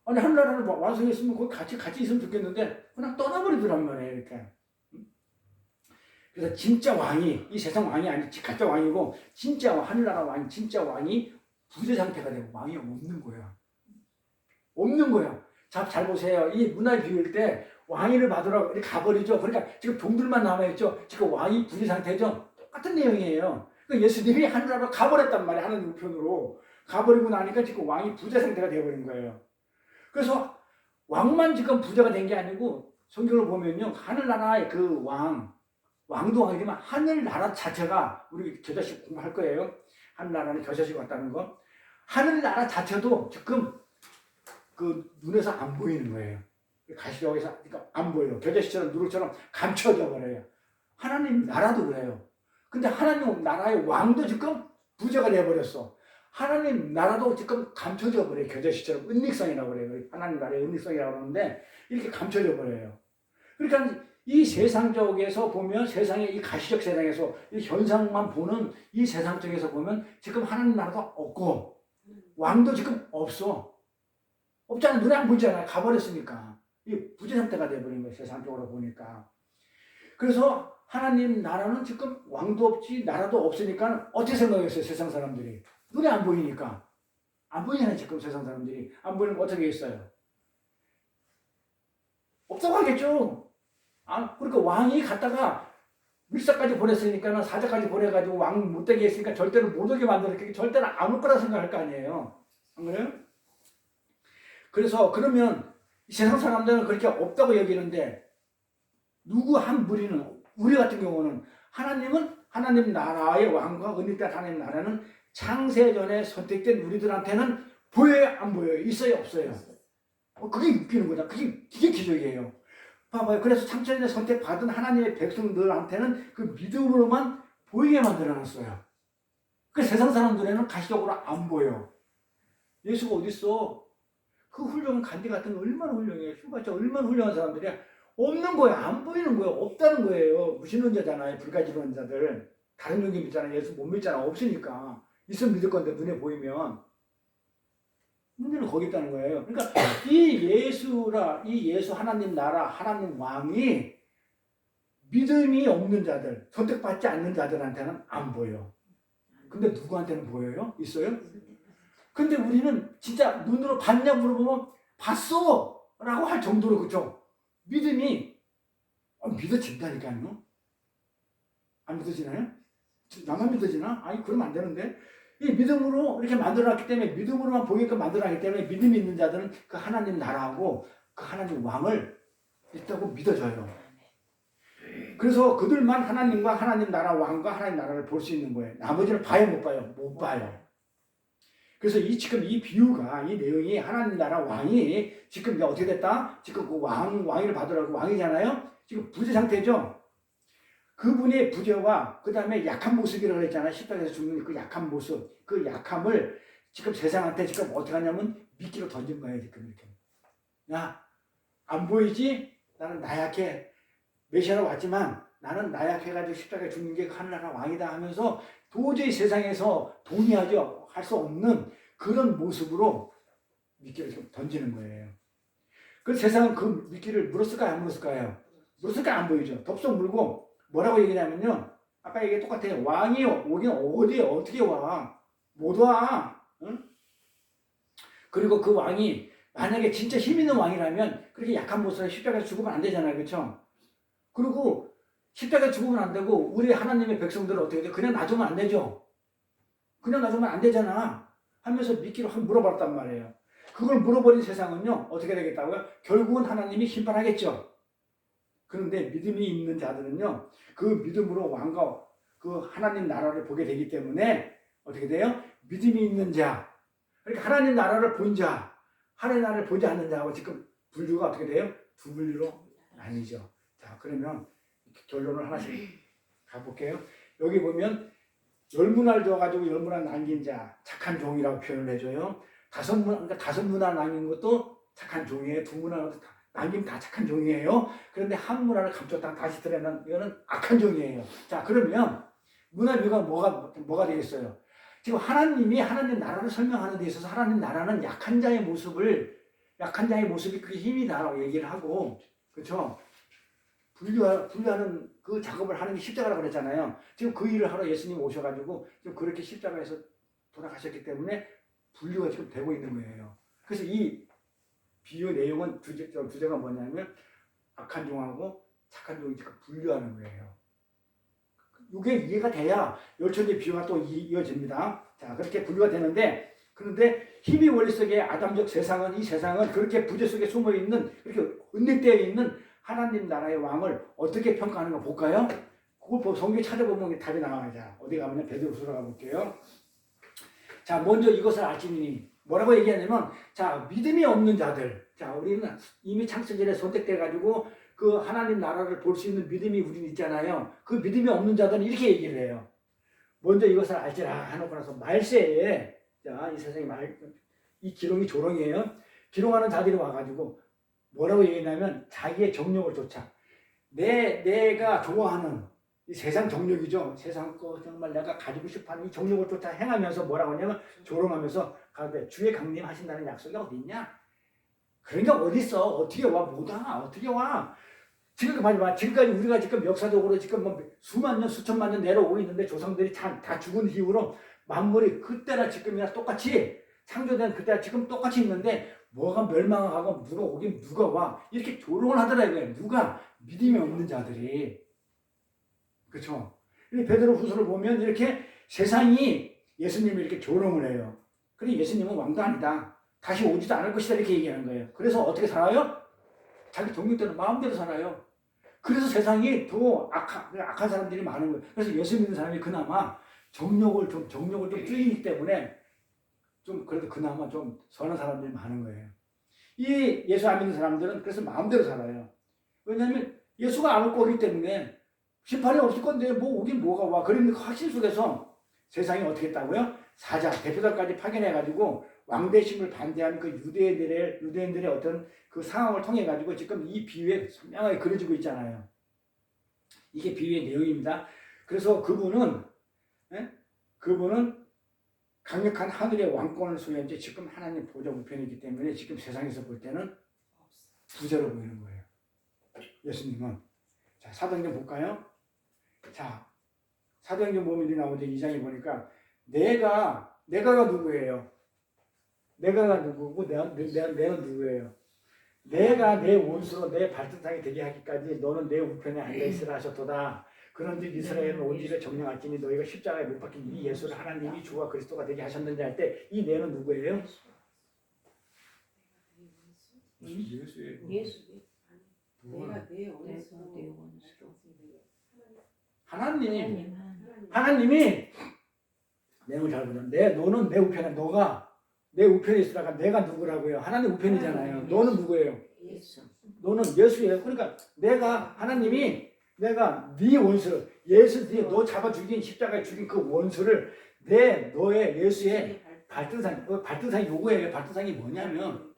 하늘나라를 완성했으면 거기 같이 있으면 좋겠는데 그냥 떠나버리더란 말이에요. 이렇게. 그래서 진짜 왕이 이 세상 왕이 아니지 가짜 왕이고 진짜 하늘나라 왕 진짜 왕이 부재 상태가 되고 왕이 없는 거야. 없는 거야. 자, 잘 보세요. 이 문화 비유일 때 왕위를 받으러 이렇게 가버리죠. 그러니까 지금 종들만 남아있죠. 지금 왕이 부재 상태죠. 똑같은 내용이에요. 그러니까 예수님이 하늘나라로 가버렸단 말이에요. 하나님 우편으로 가버리고 나니까 지금 왕이 부재 상태가 되어버린 거예요. 그래서 왕만 지금 부자가 된 게 아니고 성경을 보면요. 하늘나라의 그 왕도 왕이지만 하늘나라 자체가 우리 겨자식 공부할 거예요. 하늘나라는 겨자식 같다는 거. 하늘나라 자체도 지금 그 눈에서 안 보이는 거예요. 가시벽에서 그러니까 안 보여요. 겨자식처럼 누룩처럼 감춰져 버려요. 하나님 나라도 그래요. 근데 하나님 나라의 왕도 지금 부자가 돼버렸어. 하나님 나라도 지금 감춰져 버려요. 겨자씨처럼 은닉성이라고 그래요. 하나님 나라의 은닉성이라고 그러는데 이렇게 감춰져 버려요. 그러니까 이 세상적에서 보면 세상의 이 가시적 세상에서 이 현상만 보는 이 세상 쪽에서 보면 지금 하나님 나라도 없고 왕도 지금 없어. 없잖아. 눈에 안 보이잖아. 가버렸으니까. 이 부재 상태가 돼버린 거예요. 세상적으로 보니까. 그래서 하나님 나라는 지금 왕도 없지 나라도 없으니까 어떻게 생각했어요? 세상 사람들이. 눈에 안 보이니까. 안 보이잖아요. 지금 세상 사람들이. 안 보이는 거 어떻게 했어요? 없다고 하겠죠. 그러니까 왕이 갔다가 밀사까지 보냈으니까 사자까지 보내가지고 왕 못되게 했으니까 절대로 못 오게 만들었겠지. 절대로 안 올 거라 생각할 거 아니에요. 안 그래요? 그래서 그러면 세상 사람들은 그렇게 없다고 여기는데 누구 한 무리는 우리 같은 경우는 하나님은 하나님 나라의 왕과 은혜된 하나님 나라는 창세전에 선택된 우리들한테는 보여요? 안 보여요? 있어요? 없어요? 그게 웃기는 거다. 그게 기적이에요. 봐봐요. 그래서 창세전에 선택받은 하나님의 백성들한테는 그 믿음으로만 보이게 만들어놨어요. 그 세상 사람들에는 가시적으로 안 보여. 예수가 어딨어? 그 훌륭한 간디 같은 거 얼마나 훌륭해요. 휴가차 얼마나 훌륭한 사람들이야. 없는 거예요. 안 보이는 거예요. 없다는 거예요. 무신론자잖아요. 불가지론자들. 다른 종교 믿잖아요. 예수 못 믿잖아. 없으니까. 있으면 믿을 건데 눈에 보이면. 문제는 거기 있다는 거예요. 그러니까 이 예수 하나님 나라, 하나님 왕이 믿음이 없는 자들, 선택받지 않는 자들한테는 안 보여. 근데 누구한테는 보여요? 있어요? 근데 우리는 진짜 눈으로 봤냐 물어보면 봤어! 라고 할 정도로, 그죠? 믿음이 믿어진다니까요. 안 믿어지나요? 나만 믿어지나? 아니 그러면 안 되는데. 이 믿음으로 이렇게 만들어놨기 때문에 믿음으로만 보이게끔 만들어놨기 때문에 믿음이 있는 자들은 그 하나님 나라하고 그 하나님 왕을 있다고 믿어져요. 그래서 그들만 하나님과 하나님 나라 왕과 하나님 나라를 볼 수 있는 거예요. 나머지는 봐요 못 봐요? 못 봐요. 그래서 지금 이 비유가 이 내용이 하나님 나라 왕이 지금 이제 어떻게 됐다? 지금 그 왕위를 받으라고 왕이잖아요. 지금 부재 상태죠. 그분의 부재와 그 다음에 약한 모습이라고 그랬잖아요. 십자가에서 죽는 그 약한 모습, 그 약함을 지금 세상한테 지금 어떻게 하냐면 미끼로 던진 거예요. 지금 이렇게. 야, 안 보이지? 나는 나약해. 메시아로 왔지만 나는 나약해가지고 십자가에 죽는 게 하늘나라 왕이다 하면서 도저히 세상에서 동의하죠. 할 수 없는 그런 모습으로 미끼를 좀 던지는 거예요. 그 세상은 그 미끼를 물었을까요? 안 물었을까요? 물었을까요? 안 보이죠. 덥석 물고 뭐라고 얘기냐면요. 아까 얘기 똑같아요. 왕이 오긴 어디에 어떻게 와? 못 와. 응? 그리고 그 왕이 만약에 진짜 힘 있는 왕이라면 그렇게 약한 모습으로 십자가에 죽으면 안 되잖아요. 그렇죠? 그리고 십자가에 죽으면 안 되고 우리 하나님의 백성들은 어떻게 돼? 그냥 놔두면 안 되죠. 그냥 놔두면 안 되잖아 하면서 미끼로 확 물어버렸단 말이에요. 그걸 물어버린 세상은요. 어떻게 되겠다고요? 결국은 하나님이 심판하겠죠. 그런데 믿음이 있는 자들은요. 그 믿음으로 왕과 그 하나님 나라를 보게 되기 때문에 어떻게 돼요? 믿음이 있는 자. 그러니까 하나님 나라를 본 자, 하나님 나라를 보지 않는 자하고 지금 분류가 어떻게 돼요? 두 분류로 나뉘죠. 자, 그러면 결론을 하나씩 가볼게요. 여기 보면 10문화를 줘가지고 10문화 남긴 자, 착한 종이라고 표현을 해줘요. 그러니까 5문화 남긴 것도 착한 종이에요. 2문화 남기면 다 착한 종이에요. 그런데 한 문화를 감췄다가 다시 드러내는 이거는 악한 종이에요. 자, 그러면 문화비가 뭐가 되겠어요? 지금 하나님이 하나님 나라를 설명하는 데 있어서 하나님 나라는 약한 자의 모습이 그게 힘이다라고 얘기를 하고, 그렇죠? 분류하는 그 작업을 하는 게 십자가라고 그랬잖아요. 지금 그 일을 하러 예수님이 오셔가지고 지금 그렇게 십자가에서 돌아가셨기 때문에 분류가 지금 되고 있는 거예요. 그래서 이 비유 내용은 주제가 뭐냐면 악한 종하고 착한 종이 지금 분류하는 거예요. 이게 이해가 돼야 열천지 비유가 또 이어집니다. 자, 그렇게 분류가 되는데, 그런데 힘이 원리 속의 아담적 세상은, 이 세상은 그렇게 부재 속에 숨어 있는, 그렇게 은닉되어 있는 하나님 나라의 왕을 어떻게 평가하는가 볼까요? 그걸 성경에 찾아보면 답이 나와요. 자, 어디 가면 베드로후서 가볼게요. 자, 먼저 이것을 알지니 뭐라고 얘기하냐면, 자, 믿음이 없는 자들. 자, 우리는 이미 창세전에 선택돼가지고 그 하나님 나라를 볼 수 있는 믿음이 우리는 있잖아요. 그 믿음이 없는 자들은 이렇게 얘기를 해요. 먼저 이것을 알지라 하놓고 나서 말세에, 자, 이 세상에 이 기롱이 조롱이에요. 기롱하는 자들이 와가지고 뭐라고 얘기하냐면 자기의 정욕을 쫓아. 내가 좋아하는 이 세상 정욕이죠. 세상 거 정말 내가 가지고 싶어하는 이 정욕을 쫓아 행하면서 뭐라고 하냐면 조롱하면서 가되 주의 강림하신다는 약속이 어디 있냐? 그러니까 어디 있어? 어떻게 와? 못 와? 어떻게 와? 지금까지 우리가 지금 역사적으로 지금 뭐 수만 년, 수천만 년 내려오고 있는데 조상들이 다 죽은 이후로 만물이 그때나 지금이나 똑같이 창조된 그때나 지금 똑같이 있는데 뭐가 멸망하고 누가 오긴 누가 와 이렇게 조롱을 하더라고요. 누가? 믿음이 없는 자들이. 그렇죠? 베드로후서를 보면 이렇게 세상이 예수님을 이렇게 조롱을 해요. 그래 예수님은 왕도 아니다. 다시 오지도 않을 것이다 이렇게 얘기하는 거예요. 그래서 어떻게 살아요? 자기 정욕대로 마음대로 살아요. 그래서 세상이 더 악한 사람들이 많은 거예요. 그래서 예수 믿는 사람이 그나마 정욕을 좀 줄이기 때문에 좀 그래도 그나마 좀 선한 사람들이 많은 거예요. 이 예수 안 믿는 사람들은 그래서 마음대로 살아요. 왜냐하면 예수가 안 올 거기 때문에 심판이 없을 건데 뭐 오긴 뭐가 와. 그런 확신 속에서 세상이 어떻게 했다고요? 사자, 대표자까지 파견해가지고 왕대심을 반대하는 그 유대인들의 어떤 그 상황을 통해가지고 지금 이 비유에 선명하게 그려지고 있잖아요. 이게 비유의 내용입니다. 그래서 그분은 강력한 하늘의 왕권을 소유한 지 지금 하나님 보좌 우편이기 때문에 지금 세상에서 볼 때는 부자로 보이는 거예요. 예수님은. 자, 사도행전 볼까요? 자, 사도행전 보면 이렇게 나오죠. 2장에 보니까 내가가 누구예요? 내가가 누구고 내가 누구예요? 내가 내 원수로 내 발등상이 되게 하기까지 너는 내 우편에 앉아있으라 하셨도다. 그런즉 이스라엘은 온 집에 정령할지니 너희가 십자가에 못 박힌 이 예수를 하나님이 주와 그리스도가 되게 하셨는지 할 때 이 내는 누구예요? 예수예요. 예수. 내가 내 원수로 하나님이 내용을 잘 보자. 너는 내 우편에 너가 내 우편에 있으라가 내가 누구라고요? 하나님 우편이잖아요. 너는 누구예요? 예수. 너는 예수예요. 그러니까 내가 네 원수 너 잡아 죽인 십자가에 죽인 그 원수를 너의 예수의 발등상이 요거예요. 발등상이 뭐냐면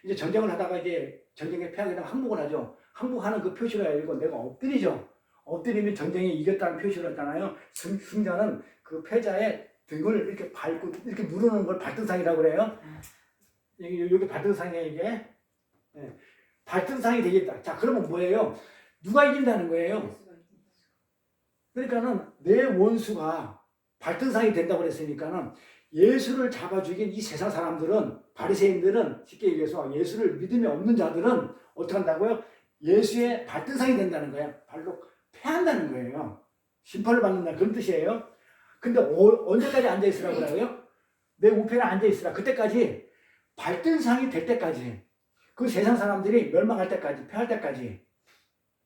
이제 전쟁을 하다가 이제 전쟁에 패하게 되면 항복을 하죠. 항복하는 그 표시를 알고 내가 엎드리죠. 엎드리면 전쟁에 이겼다는 표시를 했잖아요. 승자는 그 패자의 등을 이렇게 밟고 이렇게 누르는 걸 발등상이라고 그래요. 여기 발등상이에요, 이게. 네. 발등상이 되겠다. 자, 그러면 뭐예요? 누가 이긴다는 거예요? 그러니까는 내 원수가 발등상이 된다고 그랬으니까는 예수를 잡아 죽인 이 세상 사람들은 바리새인들은 쉽게 얘기해서 예수를 믿음이 없는 자들은 어떻게 한다고요? 예수의 발등상이 된다는 거예요. 발로 패한다는 거예요. 심판을 받는다 그런 뜻이에요. 근데 언제까지 앉아있으라고 그래요? 내 우편에 앉아있으라. 그때까지 발등상이 될 때까지 그 세상 사람들이 멸망할 때까지 패할 때까지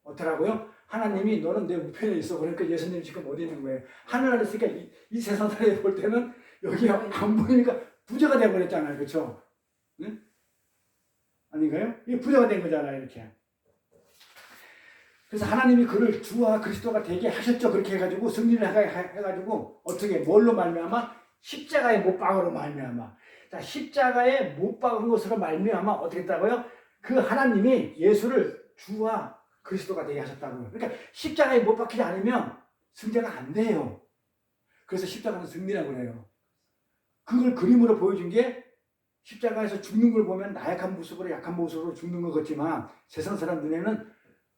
어떠라고요? 하나님이 너는 내 우편에 있어. 그러니까 예수님 지금 어디 있는 거예요? 하늘 아래 있으니까 이 세상 사람이 볼 때는 여기가 안 보이니까 부자가 되어버렸잖아요. 그렇죠? 응? 아닌가요? 이게 부자가 된 거잖아요. 이렇게. 그래서 하나님이 그를 주와 그리스도가 되게 하셨죠. 그렇게 해가지고 승리를 해가지고 어떻게 뭘로 말미암아? 십자가의 못 박으로 말미암아. 자, 십자가에 못 박은 것으로 말미암아 어떻게 했다고요? 그 하나님이 예수를 주와 그리스도가 되게 하셨다고요. 그러니까 십자가에 못 박히지 않으면 승자가 안 돼요. 그래서 십자가는 승리라고 그래요. 그걸 그림으로 보여준 게 십자가에서 죽는 걸 보면 나약한 모습으로 약한 모습으로 죽는 것 같지만 세상 사람 눈에는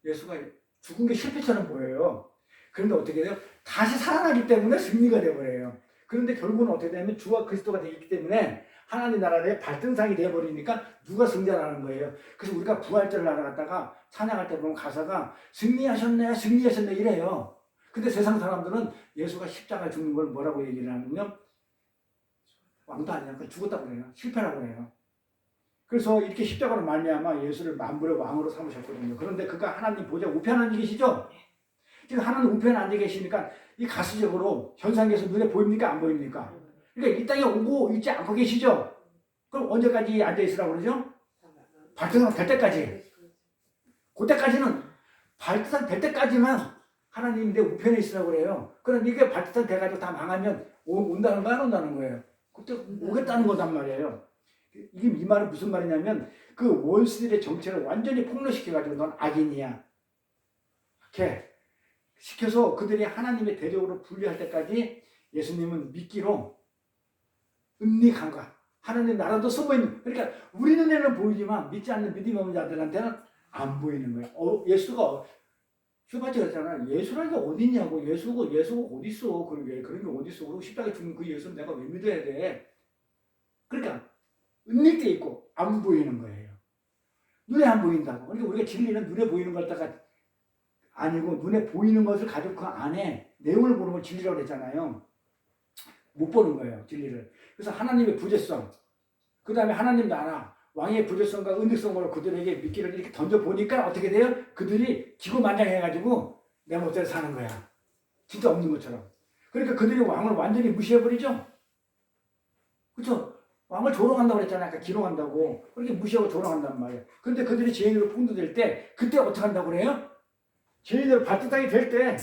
예수가 죽은 게 실패처럼 보여요. 그런데 어떻게 돼요? 다시 살아나기 때문에 승리가 되어버려요. 그런데 결국은 어떻게 되냐면 주와 그리스도가 되기 때문에 하나님 나라의 발등상이 되어버리니까 누가 승자라는 거예요. 그래서 우리가 부활절을 날아갔다가 찬양할 때 보면 가사가 승리하셨네 승리하셨네 이래요. 근데 세상 사람들은 예수가 십자가에 죽는 걸 뭐라고 얘기를 하냐면 왕도 아니야. 죽었다고 그래요. 실패라고 그래요. 그래서 이렇게 십자가로 말미암아 예수를 만물의 왕으로 삼으셨거든요. 그런데 그가 하나님 보좌 우편에 앉아 계시죠? 지금 하나님 우편에 앉아 계시니까 이 가시적으로 현상에서 눈에 보입니까? 안 보입니까? 그러니까 이 땅에 오고 있지 않고 계시죠? 그럼 언제까지 앉아 있으라고 그러죠? 발등상 될 때까지. 그때까지는 발등상 될 때까지만 하나님이 내 우편에 있으라고 그래요. 그럼 이게 발등상 돼가지고 다 망하면 온다는 거 안 온다는 거예요. 그때 오겠다는 거단 말이에요. 이 말은 무슨 말이냐면 그 원수들의 정체를 완전히 폭로시켜가지고 넌 악인이야. 이렇게 시켜서 그들이 하나님의 대적으로 분리할 때까지 예수님은 믿기로 은닉한 거야. 하나님 나라도 숨어있는. 그러니까 우리 눈에는 보이지만 믿지 않는 믿음이 없는 자들한테는 안 보이는 거예요. 예수가 슈바치 그랬잖아. 예수라는 게 어디 있냐고. 예수가 어디 있어. 그런 게 어디 있어. 그리고 십자가에 죽는 그 예수는 내가 왜 믿어야 돼. 그러니까 은닉돼 있고 안 보이는 거예요. 눈에 안 보인다고. 그러니까 우리가 진리는 눈에 보이는 걸 갖다가 아니고 눈에 보이는 것을 가지고 그 안에 내용을 보는 걸 진리라고 그랬잖아요. 못 보는 거예요. 진리를. 그래서 하나님의 부재성, 그 다음에 하나님 나라, 왕의 부재성과 은닉성으로 그들에게 미끼를 이렇게 던져보니까 어떻게 돼요? 그들이 기고만장해가지고 내 멋대로 사는 거야. 진짜 없는 것처럼. 그러니까 그들이 왕을 완전히 무시해버리죠. 그렇죠? 왕을 조롱한다고 그랬잖아요. 아까 기롱한다고. 그렇게 무시하고 조롱한단 말이에요. 근데 그들이 죄인으로 풍도될 때 그때 어떻게 한다고 그래요? 죄인으로 발등당이 될 때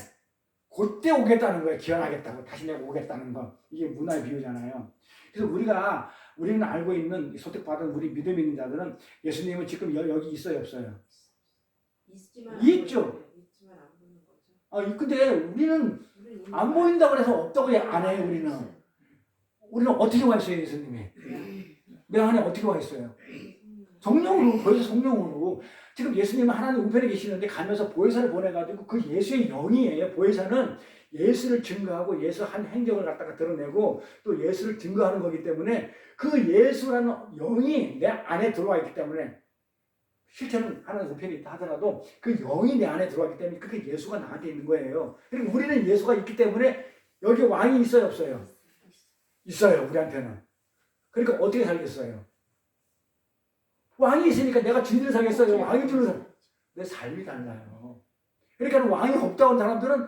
그때 오겠다는 거예요. 기원하겠다고. 다시 내가 오겠다는 거. 이게 문화의 비유잖아요. 그래서 우리는 알고 있는 소택받은 우리 믿음 있는 자들은 예수님은 지금 여기 있어요, 없어요? 있지만 있죠. 있지만 안 보는 거죠. 근데 우리는 안 보인다고 해서 없다고 안 해요, 우리는. 우리는 어떻게 와 있어요, 예수님이? 내 안에 어떻게 와 있어요? 성령으로, 보혜사 성령으로. 지금 예수님은 하나님 우편에 계시는데 가면서 보혜사를 보내가지고 그 예수의 영이에요. 보혜사는 예수를 증거하고 예수 한 행적을 갖다가 드러내고 또 예수를 증거하는 거기 때문에 그 예수라는 영이 내 안에 들어와 있기 때문에 실체는 하나님 우편에 있다 하더라도 그 영이 내 안에 들어왔기 때문에 그게 예수가 나한테 있는 거예요. 그리고 우리는 예수가 있기 때문에 여기 왕이 있어요, 없어요? 있어요, 우리한테는. 그러니까 어떻게 살겠어요? 왕이 있으니까 내가 주인을 사겠어요. 왕이 주인을 사. 내 삶이 달라요. 그러니까 왕이 없다고 하는 사람들은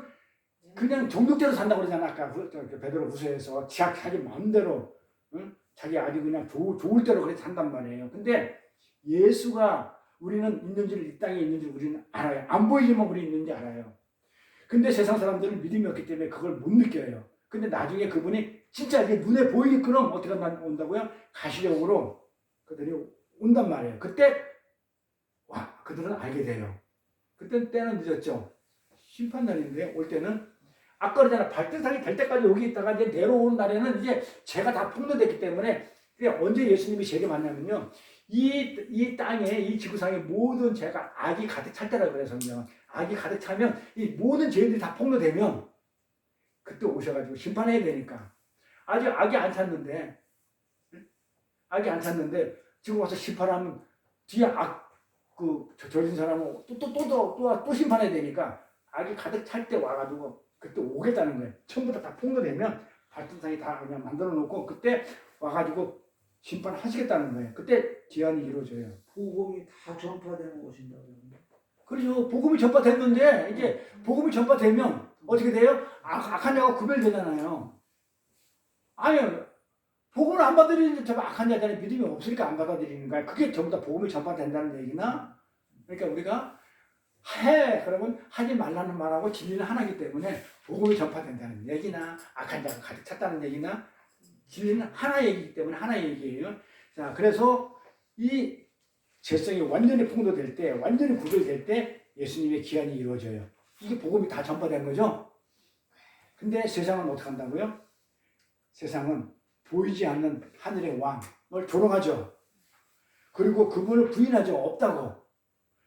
그냥 종족대로 산다고 그러잖아. 아까 베드로 후서에서 자기 마음대로, 응? 자기 아주 그냥 좋을 대로 그렇게 산단 말이에요. 근데 예수가 우리는 있는지를, 이 땅에 있는지를 우리는 알아요. 안 보이지만 우리 있는지 알아요. 근데 세상 사람들은 믿음이 없기 때문에 그걸 못 느껴요. 근데 나중에 그분이 진짜 이게 눈에 보이게끔 어떻게 온다고요? 가시력으로 그들이 온단 말이에요. 그때 그들은 알게 돼요. 때는 늦었죠. 심판날인데 올 때는 아까 그러잖아. 발등상이 될 때까지 여기 있다가 이제 내려오는 날에는 이제 죄가 다 폭로됐기 때문에 언제 예수님이 죄를 만나면요. 이 땅에 이 지구상의 모든 죄가 악이 가득 찰 때라고 그래요. 성경은. 악이 가득 차면 이 모든 죄들이 다 폭로되면 그때 오셔가지고 심판해야 되니까. 아직 악이 안 찼는데 지금 와서 심판하면 뒤에 저진 사람은 또 심판해야 되니까 악이 가득 찰 때 와가지고 그때 오겠다는 거예요. 처음부터 다 폭로되면 발등상이 다 그냥 만들어 놓고 그때 와가지고 심판하시겠다는 거예요. 그때 기한이 이루어져요. 복음이 다 전파되는 곳인다고. 그렇죠. 복음이 전파됐는데 이제 복음이 전파되면 어떻게 돼요? 악한 자가 구별되잖아요. 아니 복음을 안 받아들이는 저 악한 자들의 믿음이 없으니까 안 받아들이는 거야. 그게 전부 다 복음이 전파된다는 얘기나. 그러니까 우리가 그러면 하지 말라는 말하고 진리는 하나이기 때문에 복음이 전파된다는 얘기나 악한 자가 가득 찼다는 얘기나 진리는 하나 얘기이기 때문에 하나 얘기예요. 자, 그래서 이 죄성이 완전히 풍도될 때, 완전히 구별될 때 예수님의 기한이 이루어져요. 이게 복음이 다 전파된 거죠. 근데 세상은 어떻게 한다고요? 세상은 보이지 않는 하늘의 왕을 조롱하죠. 그리고 그분을 부인하죠. 없다고.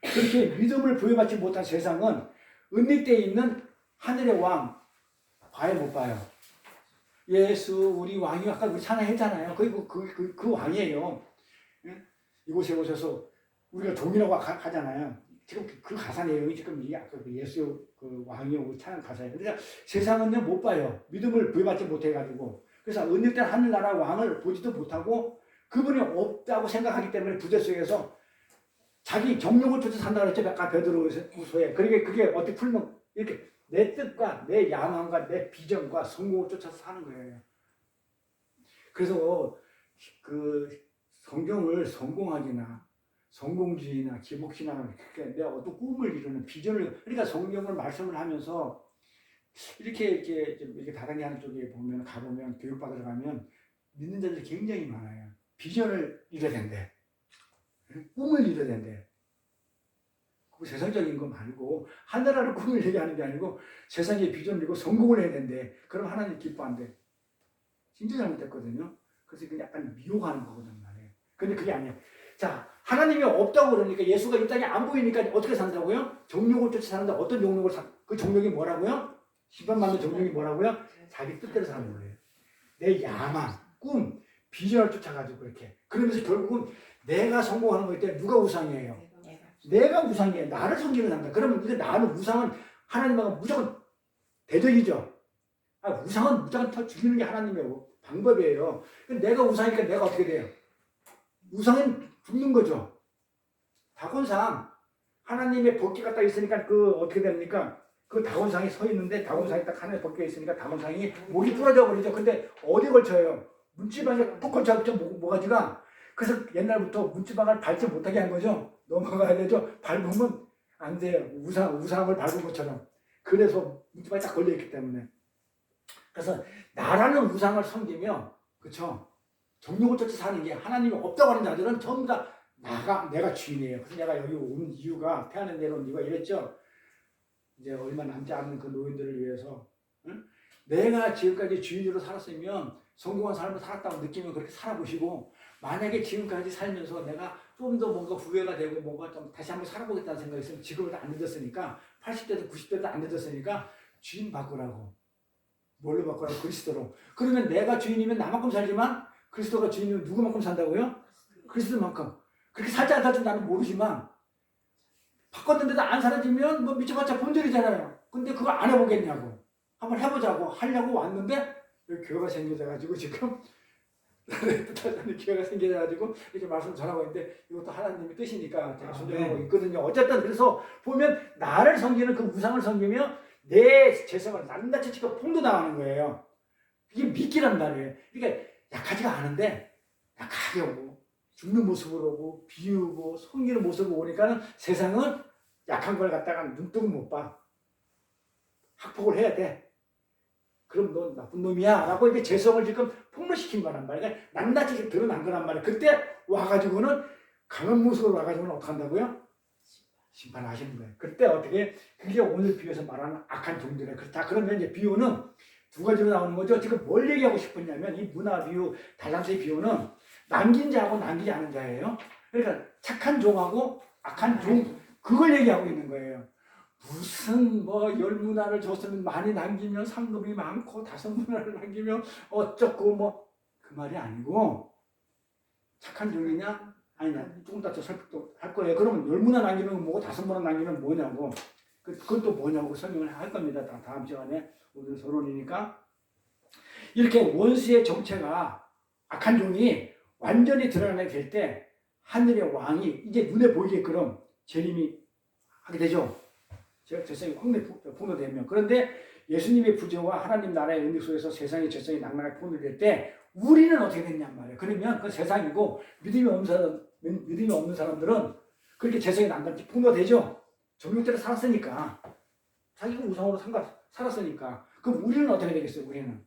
그렇게 믿음을 부여받지 못한 세상은 은닉되어 있는 하늘의 왕 봐야 못 봐요. 예수 우리 왕이 아까 우리 찬양했잖아요. 그 왕이에요. 이곳에 오셔서 우리가 종이라고 하잖아요. 지금 그 가사 내용이 지금 이 아까 예수 그 왕이 오고 찬양 가사예요. 그러니까 세상은요 못 봐요. 믿음을 부여받지 못해가지고. 그래서 은닉된 하늘나라 왕을 보지도 못하고 그분이 없다고 생각하기 때문에 부재 속에서 자기 정욕을 쫓아 산다 그랬죠. 아까 베드로후서에. 그러니까 그게 어떻게 풀면 이렇게 내 뜻과 내 야망과 내 비전과 성공을 쫓아서 사는 거예요. 그래서 그 성경을 성공하기나 성공주의나 기복신앙을 그러니까 내가 어떤 꿈을 이루는 비전을 그러니까 성경을 말씀을 하면서 이렇게 다단계하는 쪽에 보면 가보면 교육받으러 가면 믿는 자들이 굉장히 많아요. 비전을 이뤄야 된대. 꿈을 이뤄야 된대. 그 세상적인 거 말고 하늘나라를 꿈을 얘기하는 게 아니고 세상의 비전을 이루고 성공을 해야 된대. 그럼 하나님 기뻐한대. 진짜 잘못됐거든요. 그래서 그냥 약간 미혹하는 거거든 말이에요. 근데 그게 아니에요. 자, 하나님이 없다고 그러니까 예수가 이 땅에 안 보이니까 어떻게 산다고요? 정욕을 쫓아 사는데 어떤 정욕을 그 정욕이 뭐라고요? 심판받는 정욕이 뭐라고요? 자기 뜻대로 사는 거예요. 내 야망, 꿈, 비전을 쫓아가지고 그렇게. 그러면서 결국은 내가 성공하는 거일 때 누가 우상이에요? 내가 우상이에요. 나를 섬기는 사람다. 그러면 이제 나는 우상은 하나님하고 무조건 대적이죠. 우상은 무조건 더 죽이는 게 하나님의 방법이에요. 근데 내가 우상이니까 내가 어떻게 돼요? 우상은 죽는 거죠. 다곤상 하나님의 법궤가 딱 있으니까 그 어떻게 됩니까? 그 다곤상이 서 있는데 다곤상이 딱 하나의 법궤가 있으니까 다곤상이 목이 부러져 버리죠. 근데 어디 걸쳐요? 문지방에 톡 걸쳐서 모가지가. 그래서 옛날부터 문지방을 밟지 못하게 한 거죠. 넘어가야 되죠. 밟으면 안 돼요. 우상을 밟은 것처럼. 그래서 문지방이 딱 걸려있기 때문에. 그래서 나라는 우상을 섬기며, 그쵸? 정욕을 쫓아 사는 게 하나님이 없다고 하는 자들은 전부 다 내가 주인이에요. 그래서 내가 여기 온 이유가, 태어난 데로 온 이유가 이랬죠. 이제 얼마 남지 않는 그 노인들을 위해서, 응? 내가 지금까지 주인으로 살았으면 성공한 삶을 살았다고 느끼면 그렇게 살아보시고, 만약에 지금까지 살면서 내가 좀 더 뭔가 후회가 되고 뭔가 좀 다시 한번 살아보겠다는 생각이 있으면 지금은 안 늦었으니까 80대도 90대도 안 늦었으니까 주인 바꾸라고. 뭘로 바꾸라고? 그리스도로. 그러면 내가 주인이면 나만큼 살지만 그리스도가 주인이면 누구만큼 산다고요? 그리스도만큼. 그렇게 살지 안 살지 나는 모르지만 바꿨는데도 안 사라지면 뭐 미쳐봤자 본전이잖아요. 근데 그거 안 해보겠냐고. 한번 해보자고 하려고 왔는데 여기 교회가 생겨져가지고 지금 뜻하자는 기회가 생겨가지고 이렇게 말씀 전하고 있는데 이것도 하나님의 뜻이니까 제가 순종하고 있거든요. 어쨌든 그래서 보면 나를 섬기는 그 우상을 섬기며 내 재성을 낱낱이 지금 풍도당하는 거예요. 이게 미끼란 말이에요. 그러니까 약하지가 않은데 약하게 오고 죽는 모습으로 오고 비우고 속이는 모습으로 오니까는 세상은 약한 걸 갖다가 눈뜨고 못 봐. 학폭을 해야 돼. 그럼 넌 나쁜 놈이야 라고 이제 재성을 지금 폭로시킨 거란 말이야. 낱낱이 드러난 거란 말이야. 그때 와가지고는 강한 모습으로 와가지고는 어떻게 한다고요? 심판하시는 거예요. 그때 어떻게 그게 오늘 비유에서 말하는 악한 종들이에요. 자, 그러면 이제 비유는 두 가지로 나오는 거죠. 지금 뭘 얘기하고 싶었냐면 이 문화 비유, 달란트의 비유는 남긴 자하고 남기지 않은 자예요. 그러니까 착한 종하고 악한 종, 그걸 얘기하고 있는 거예요. 무슨 뭐 10문화를 줬으면 많이 남기면 상금이 많고 5문화를 남기면 어쩌고 뭐 그 말이 아니고 착한 종이냐 아니냐 조금 더 설득도 할 거예요. 그러면 10문화 남기면 뭐고 5문화 남기면 뭐냐고 그건 또 뭐냐고 설명을 할 겁니다. 다음 시간에 오늘 서론이니까 이렇게 원수의 정체가 악한 종이 완전히 드러나게 될 때 하늘의 왕이 이제 눈에 보이게끔 재림이 하게 되죠. 재성이 확 폭로되면. 그런데 예수님의 부재와 하나님 나라의 은혜 속에서 세상의 재성이 낭낭하게 폭로될 때 우리는 어떻게 됐냔 말이에요. 그러면 그 세상이고 믿음이 없는 사람들은 그렇게 재성이 낭낭하게 폭로되죠. 정욕대로 살았으니까. 자기가 우상으로 살았으니까. 그럼 우리는 어떻게 되겠어요? 우리는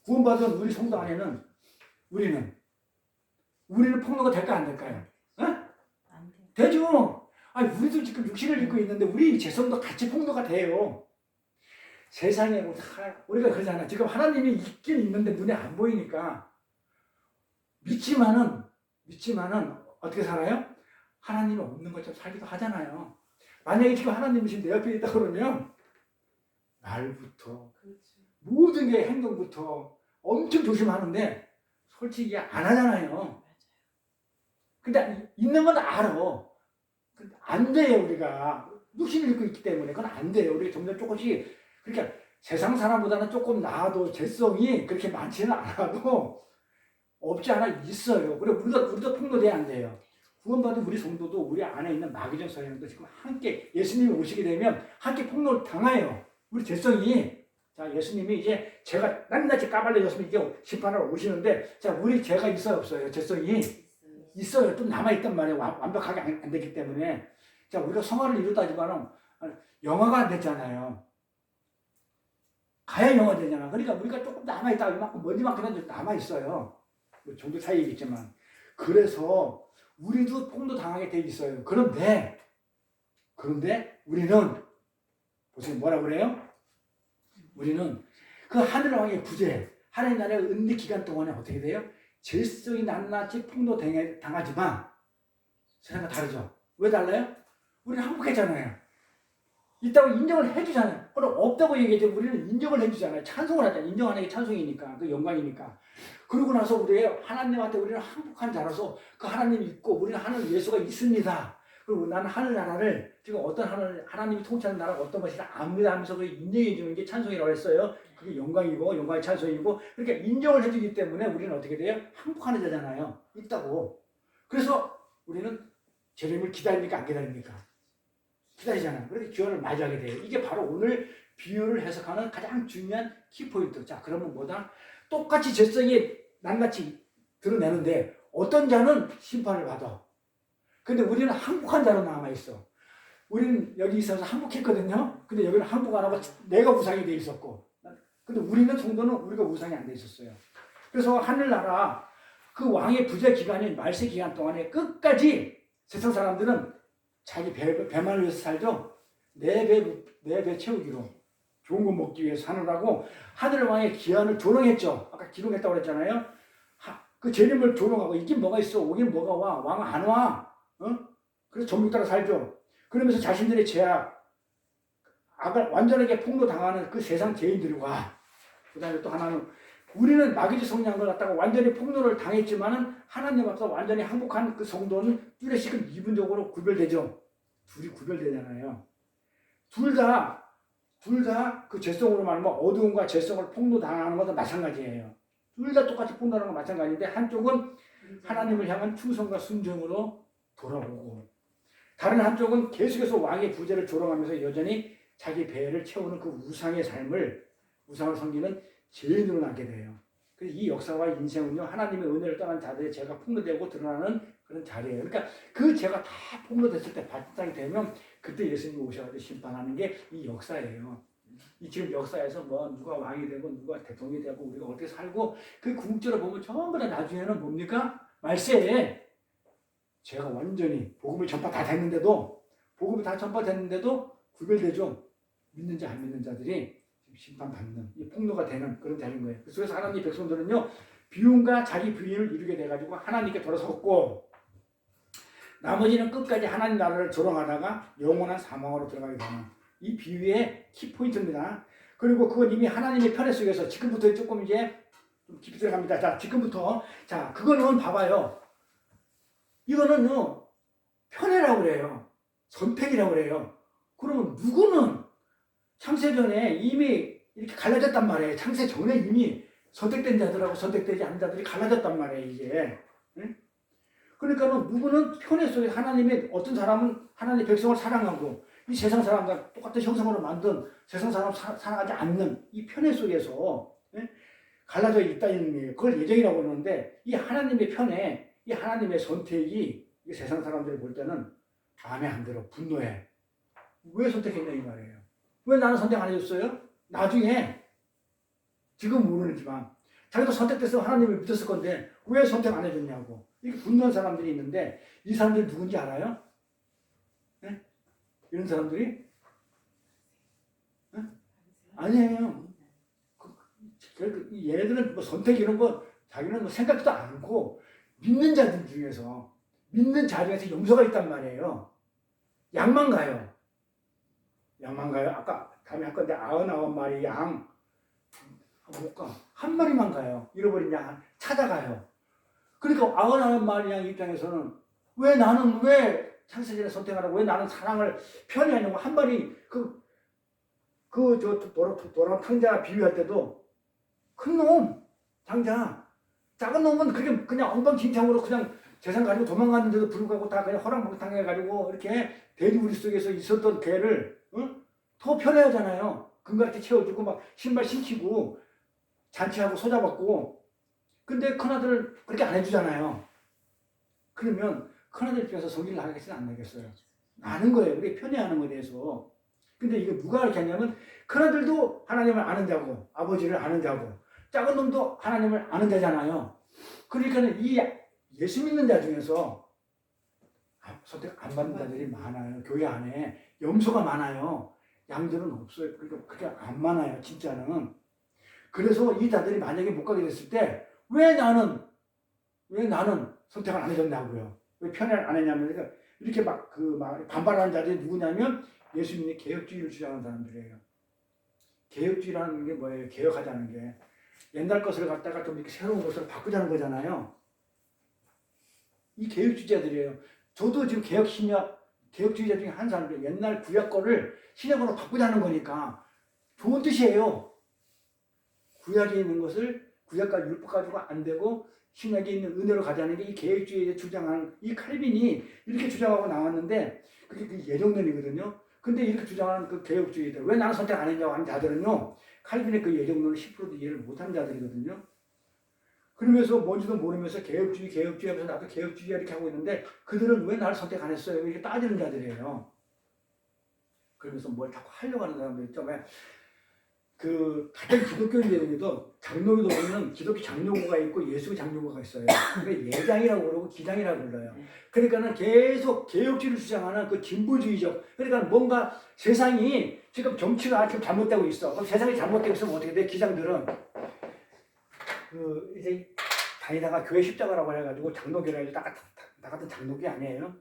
구원받은 우리 성도 안에는 우리는 폭로가 될까 안 될까요? 어? 안 돼. 되죠. 아니 우리도 지금 육신을 입고 있는데 우리 재성도 같이 폭로가 돼요. 세상에 우리가 그러잖아. 지금 하나님이 있긴 있는데 눈에 안 보이니까 믿지만은 어떻게 살아요? 하나님이 없는 것처럼 살기도 하잖아요. 만약에 지금 하나님이 지금 내 옆에 있다 그러면 말부터 모든 게 행동부터 엄청 조심하는데 솔직히 안 하잖아요. 근데 있는 건 알아. 안 돼요, 우리가. 육신을 입고 있기 때문에. 그건 안 돼요. 우리 점점 조금씩. 그러니까 세상 사람보다는 조금 나아도 재성이 그렇게 많지는 않아도 없지 않아 있어요. 그래, 우리도 폭로돼야 안 돼요. 구원받은 우리 성도도 우리 안에 있는 마귀적 성향도 지금 함께 예수님이 오시게 되면 함께 폭로를 당해요. 우리 재성이. 자, 예수님이 이제 죄가 낱낱이 까발려졌으면 이제 심판하러 오시는데, 자, 우리 죄가 있어요, 없어요? 재성이? 있어요. 좀 남아있단 말이에요. 완벽하게 안 되기 때문에. 자, 우리가 성화를 이뤘다지만은 영화가 안 됐잖아요. 가야 영화 되잖아. 그러니까 우리가 조금 남아있다. 이만큼, 먼지만큼은 남아있어요. 뭐 종교 차이겠지만. 그래서 우리도 폭로 당하게 돼 있어요. 그런데 우리는, 보세요. 뭐라 그래요? 우리는 그 하늘왕의 부재, 하나님 나라의 은리 기간 동안에 어떻게 돼요? 질성이 낱낱이 폭로 당하지만 세상과 다르죠. 왜 달라요? 우리는 항복했잖아요. 있다고 인정을 해주잖아요. 그럼 없다고 얘기하죠. 우리는 인정을 해주잖아요. 찬송을 하잖아요. 인정하는 게 찬송이니까, 그 영광이니까. 그러고 나서 우리 하나님한테 우리는 항복한 자라서 그 하나님이 있고 우리는 하늘 예수가 있습니다. 그리고 나는 하늘나라를 지금 어떤 하나님이 통치하는 나라가 어떤 것이라 압니다 하면서 그 인정해 주는 게 찬송이라고 했어요. 그게 영광이고 영광의 찬송이고 그렇게 인정을 해주기 때문에 우리는 어떻게 돼요? 항복하는 자잖아요. 있다고. 그래서 우리는 재림을 기다립니까 안 기다립니까? 기다리잖아요. 그래서 기원을 맞이하게 돼요. 이게 바로 오늘 비유를 해석하는 가장 중요한 키포인트. 자, 그러면 뭐다? 똑같이 죄성이 낱낱이 드러내는데 어떤 자는 심판을 받아. 근데 우리는 항복한 자로 남아있어. 우리는 여기 있어서 항복했거든요. 근데 여기는 항복 안 하고 내가 우상이 돼 있었고. 근데 우리는 성도는 우리가 우상이 안 돼 있었어요. 그래서 하늘나라 그 왕의 부재 기간인 말세 기간 동안에 끝까지 세상 사람들은 자기 배만을 위해서 살죠. 내 배 채우기로 좋은 거 먹기 위해서 사느라고 하늘 왕의 기한을 조롱했죠. 아까 기록했다고 그랬잖아요. 그 재림을 조롱하고 있긴 뭐가 있어. 오긴 뭐가 와. 왕 안 와. 그래서 전국 따라 살죠. 그러면서 자신들의 죄악, 악을 완전하게 폭로당하는 그 세상 죄인들과 그 다음에 또 하나는 우리는 마귀지 성량을 갖다가 완전히 폭로를 당했지만은 하나님 앞에서 완전히 항복한 그 성도는 뚜레식은 이분적으로 구별되죠. 둘이 구별되잖아요. 둘 다 그 죄성으로 말하면 어두움과 죄성을 폭로당하는 것도 마찬가지예요. 둘 다 똑같이 폭로하는 건 마찬가지인데 한쪽은 하나님을 향한 충성과 순종으로 돌아오고 다른 한쪽은 계속해서 왕의 부재를 조롱하면서 여전히 자기 배를 채우는 그 우상의 삶을 우상을 섬기는 죄인으로 남게 돼요. 그래서 이 역사와 인생은요 하나님의 은혜를 떠난 자들의 죄가 폭로되고 드러나는 그런 자리예요. 그러니까 그 죄가 다 폭로됐을 때 발단이 되면 그때 예수님이 오셔가지고 심판하는 게 이 역사예요. 이 지금 역사에서 뭐 누가 왕이 되고 누가 대통령이 되고 우리가 어떻게 살고 그 궁극적으로 보면 전부 다 나중에는 뭡니까? 말세에 제가 완전히 복음을 전파 다 됐는데도 복음이 다 전파됐는데도 구별되죠. 믿는 자 안 믿는 자들이 심판받는 이 폭로가 되는 그런 자리인 거예요. 그래서 하나님 백성들은요 비움과 자기 부인을 이루게 돼가지고 하나님께 돌아섰고 나머지는 끝까지 하나님 나라를 조롱하다가 영원한 사망으로 들어가게 되는 이 비유의 키포인트입니다. 그리고 그건 이미 하나님의 편에 속에서 지금부터 조금 이제 좀 깊이 들어갑니다. 자, 지금부터 자 그거는 봐봐요. 이거는요 편애라고 그래요. 선택이라고 그래요. 그러면 누구는 창세전에 이미 이렇게 갈라졌단 말이에요. 창세전에 이미 선택된 자들하고 선택되지 않은 자들이 갈라졌단 말이에요. 이게. 응? 그러니까는 누구는 편애 속에 하나님의 어떤 사람은 하나님의 백성을 사랑하고 이 세상 사람과 똑같은 형상으로 만든 세상 사람 사랑하지 않는 이 편애 속에서 갈라져 있다는 거예요. 그걸 예정이라고 그러는데 이 하나님의 편애, 이 하나님의 선택이 이 세상 사람들이 볼 때는 마음에 안 들어, 분노해. 왜 선택했냐 이 말이에요. 왜 나는 선택 안 해줬어요? 나중에 지금 모르지만 자기도 선택돼서 하나님을 믿었을 건데 왜 선택 안 해줬냐고 이렇게 분노한 사람들이 있는데 이 사람들이 누군지 알아요? 네? 이런 사람들이? 네? 아니에요. 얘네들은 뭐 선택 이런 거 자기는 뭐 생각도 않고 믿는 자들 중에서 염소가 있단 말이에요. 양만 가요. 아까 다음에 할 건데 99마리 양 못 가. 한 마리만 가요. 잃어버린 양 찾아가요. 그러니까 99마리 양 입장에서는 나는 왜 창세전에 선택하라고 왜 나는 사랑을 편애하냐고 한 마리 도랑 탕자 비유할 때도 큰 놈 장자 작은 놈은 그냥 엉망진창으로 그냥 재산 가지고 도망갔는데도 불구하고 다 그냥 허랑방탕해가지고 이렇게 돼지우리 속에서 있었던 개를 더 편애하잖아요. 금가루에 채워주고 막 신발 신키고 잔치하고 소잡았고 근데 큰아들 그렇게 안 해주잖아요. 그러면 큰아들 입장에서 성질을 나가겠어요? 안 나겠어요? 아는 거예요. 우리 편애하는 거에 대해서. 근데 이게 누가 이렇게 하냐면 큰아들도 하나님을 아는 자고 아버지를 아는 자고 작은 놈도 하나님을 아는 자잖아요. 그러니까 이 예수 믿는 자 중에서 선택 안 받는 자들이 많아요. 교회 안에 염소가 많아요. 양들은 없어요. 그러니까 그게 안 많아요. 진짜는. 그래서 이 자들이 만약에 못 가게 됐을 때 왜 나는 선택을 안 해줬냐고요. 왜 편애를 안 했냐면 그러니까 이렇게 막 반발하는 자들이 누구냐면 예수 믿는 개혁주의를 주장하는 사람들이에요. 개혁주의라는 게 뭐예요? 개혁하자는 게 옛날 것을 갖다가 좀 이렇게 새로운 것으로 바꾸자는 거잖아요. 이 개혁주의자들이에요. 저도 지금 개혁 신약 개혁주의자 중에 한 사람들 옛날 구약 거를 신약으로 바꾸자는 거니까 좋은 뜻이에요. 구약에 있는 것을 구약과 율법 가지고 안 되고 신약에 있는 은혜로 가자는 게 이 개혁주의에 주장하는 이 칼빈이 이렇게 주장하고 나왔는데 그게 그 예정론이거든요. 근데 이렇게 주장하는 그 개혁주의들 왜 나는 선택 안 했냐고 하는 자들은요. 칼빈의 그 예정론을 10%도 이해를 못하는 자들이거든요. 그러면서 뭔지도 모르면서 개혁주의 하면서 나도 개혁주의야 이렇게 하고 있는데 그들은 왜 나를 선택 안 했어요? 이렇게 따지는 자들이에요. 그러면서 뭘 자꾸 하려고 하는 사람들 있죠. 그 같은 기독교인들에도 장로교도 보면 기독교 장로교가 있고 예수 장로교가 있어요. 그게 예장이라고 그러고 기장이라고 불러요. 그러니까는 계속 개혁주의를 주장하는 그 진보주의적. 그러니까 뭔가 세상이 지금 정치가 지금 잘못되고 있어. 그럼 세상이 잘못되고 있으면 어떻게 돼? 기장들은 그 이제 다니다가 교회 십자가라고 해가지고 장로교라 해서 나 같은 장로교 아니에요.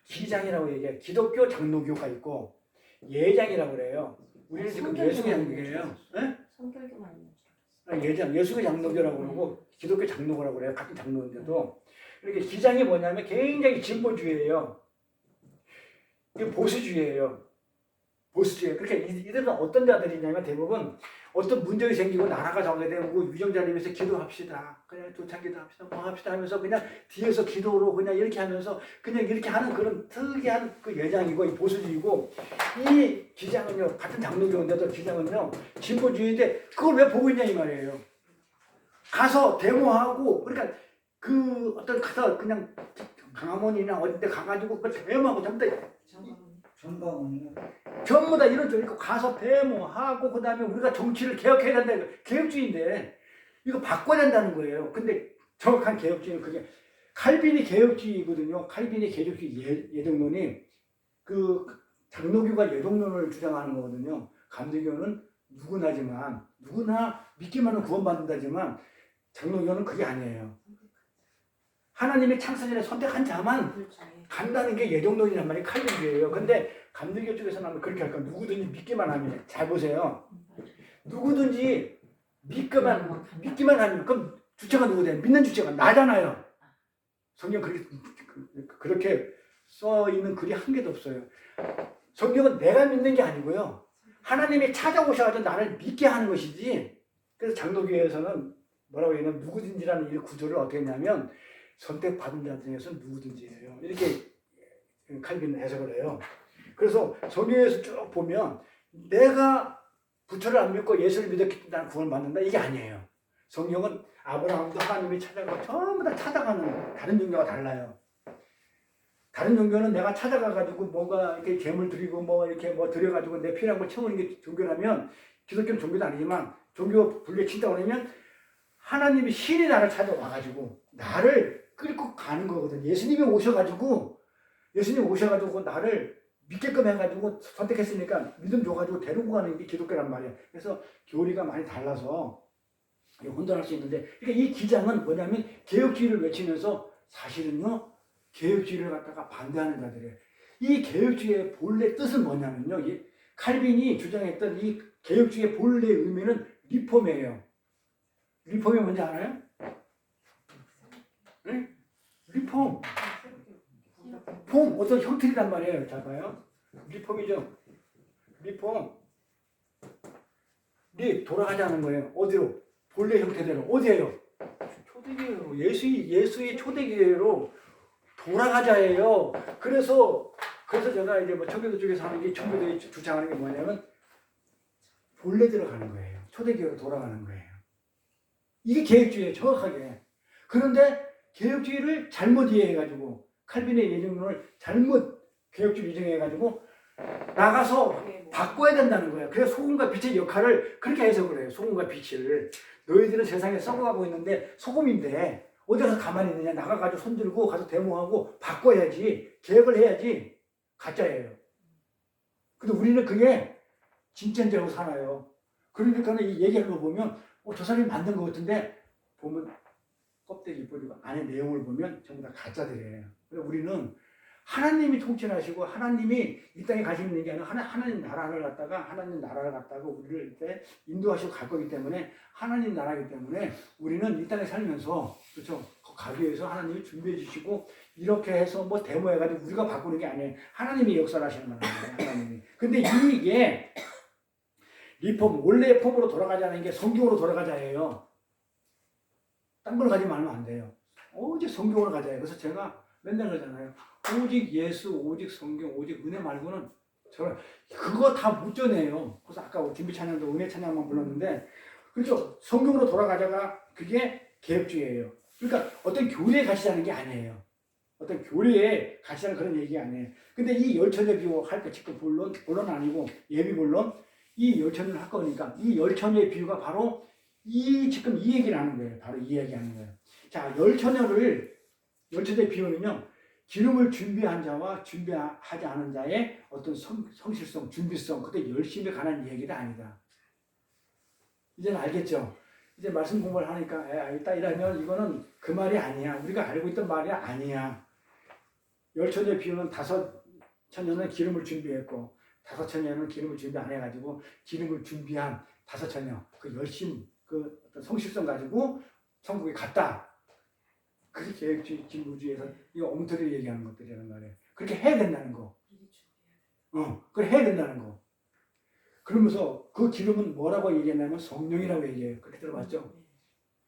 기장이라고 얘기해요. 기독교 장로교가 있고 예장이라고 그래요. 우리는 지금 예수교 장로교예요. 네? 성결교만 있는 줄 알았어. 예장, 예수교 장로교라고 그러고 기독교 장로교라고 그래요. 같은 장로인데도. 이렇게 기장이 뭐냐면 굉장히 진보주의예요. 이게 보수주의예요. 보수주의. 그러니까 이들은 어떤 자들이냐면 대부분 어떤 문제가 생기고 나라가 정해되고 유정자를 위해서 기도합시다. 그냥 조창기도 합시다. 뭐 합시다 하면서 그냥 뒤에서 기도로 그냥 이렇게 하면서 그냥 이렇게 하는 그런 특이한 그 예장이고 이 보수주의고 이 기장은요 같은 장로교인데도 기장은요 진보주의인데 그걸 왜 보고 있냐 이 말이에요. 가서 데모하고 그러니까 그 어떤 가서 그냥 강화문이나 어딘데 가가지고 그 데모하고 전부 다 이런 쪽 있고 가서 데모하고 그 다음에 우리가 정치를 개혁해야 된다. 개혁주의인데 이거 바꿔야 된다는 거예요. 근데 정확한 개혁주의는 그게 칼빈이 개혁주의거든요. 칼빈이 개혁주의 예정론이 그 장로교가 예정론을 주장하는 거거든요. 감리교는 누구나 믿기만 하면 구원받는다지만 장로교는 그게 아니에요. 하나님의 창세전에 선택한 자만 간다는 게 예정론이란 말이 칼빈교예요. 근데 감리교 쪽에서는 아마 그렇게 할까 누구든지 믿기만 하면 잘 보세요. 누구든지 믿기만 하면 그럼 주체가 누구돼요? 믿는 주체가 나잖아요. 성경 그렇게 써 있는 글이 한 개도 없어요. 성경은 내가 믿는 게 아니고요. 하나님이 찾아오셔가지고 나를 믿게 하는 것이지. 그래서 장로교에서는 뭐라고 해야 되나 누구든지라는 이 구조를 어떻게 했냐면 선택받은 자 중에서 누구든지예요. 이렇게 칼빈은 해석을 해요. 그래서 성경에서 쭉 보면 내가 부처를 안 믿고 예수를 믿었기 때문에 나는 구원을 받는다 이게 아니에요. 성경은 아브라함도 하나님이 찾아가고 전부 다 찾아가는 다른 종교가 달라요. 다른 종교는 내가 찾아가가지고 뭔가 이렇게 재물 드리고 뭐 이렇게 뭐 드려가지고 내 필요한 걸 채우는 게 종교라면 기독교는 종교도 아니지만 종교 분류에 친다고 하면 하나님이 신이 나를 찾아와가지고 나를 끌고 가는 거거든. 예수님이 오셔가지고 나를 믿게끔 해가지고 선택했으니까 믿음 줘가지고 데리고 가는 게 기독교란 말이에요. 그래서 교리가 많이 달라서 혼돈할 수 있는데 그러니까 이 기장은 뭐냐면 개혁주의를 외치면서 사실은요 개혁주의를 갖다가 반대하는 자들이에요. 이 개혁주의의 본래 뜻은 뭐냐면요 이 칼빈이 주장했던 이 개혁주의의 본래 의미는 리폼이에요. 리폼이 뭔지 알아요? 네? 리폼. 폼 어떤 형태란 말이에요. 잘 봐요. 리폼이죠. 리폼. 돌아가자는 거예요. 어디로? 본래 형태대로. 어디예요? 초대교회로. 예수의 초대교회로 돌아가자예요. 그래서 제가 이제 뭐 청교도 쪽에서 하는 게 청교도에 주장하는 게 뭐냐면 본래대로 가는 거예요. 초대교회로 돌아가는 거예요. 이게 개혁주의예요. 정확하게. 그런데 개혁주의를 잘못 이해해가지고 칼빈의 예정론을 잘못 개혁주의 이정해가지고 나가서 바꿔야 된다는 거예요. 그래서 소금과 빛의 역할을 그렇게 해석을 해요. 소금과 빛을. 너희들은 세상에 썩어가고 있는데 소금인데 어디 가서 가만히 있느냐. 나가가지고 손들고 가서 데모하고 바꿔야지. 개혁을 해야지. 가짜예요. 근데 우리는 그게 진짜인 줄 알고 살아요. 그러니까 이 얘기하는 거 보면 저 사람이 만든 것 같은데 보면 껍데기 뿌리고 안에 내용을 보면 전부 다 가짜들이에요. 그래서 우리는 하나님이 통치하시고 하나님이 이 땅에 가시고 있는 게 아니라 하나님 나라를 갖다가 우리를 이렇게 인도하시고 갈 거기 때문에 하나님 나라이기 때문에 우리는 이 땅에 살면서 그렇죠. 가기 위해서 하나님이 준비해 주시고 이렇게 해서 뭐 데모해가지고 우리가 바꾸는 게 아니에요. 하나님이 역사를 하시는 거예요. 하나님이. 근데 이게 리폼, 원래의 폼으로 돌아가자는 게 성경으로 돌아가자예요. 딴 걸 가지 말면 안 돼요. 오직 성경으로 가자예요. 그래서 제가 맨날 그러잖아요. 오직 예수, 오직 성경, 오직 은혜 말고는 저는 그거 다 못 전해요. 그래서 아까 준비 찬양도 은혜 찬양만 불렀는데, 그렇죠. 성경으로 돌아가자가 그게 개혁주의예요. 그러니까 어떤 교리에 가시자는 게 아니에요. 어떤 교리에 가시자는 그런 얘기가 아니에요. 근데 이 열처녀 비유 할 때 지금 본론 아니고 예비 본론 이 열처녀를 할 거니까 이 열처녀의 비유가 바로 지금 이 얘기를 하는 거예요. 바로 이 얘기 하는 거예요. 자, 열처녀의 비유는요. 기름을 준비한 자와 준비하지 않은 자의 어떤 성실성, 준비성, 그때 열심히 관한 얘기가 아니다. 이제는 알겠죠? 이제 말씀 공부를 하니까 알겠다 이러면 이거는 그 말이 아니야. 우리가 알고 있던 말이 아니야. 열처녀의 비유는 5처녀는 기름을 준비했고 5처녀는 기름을 준비 안 해가지고 기름을 준비한 5처녀 그 열심 그 어떤 성실성 가지고 천국에 갔다. 그게 계획주의, 진보주의에서 이거 엉터리 얘기하는 것들이란 말이에요. 그렇게 해야 된다는 거. 그걸 해야 된다는 거. 그러면서 그 기름은 뭐라고 얘기했냐면 성령이라고 얘기해요. 그렇게 들어봤죠?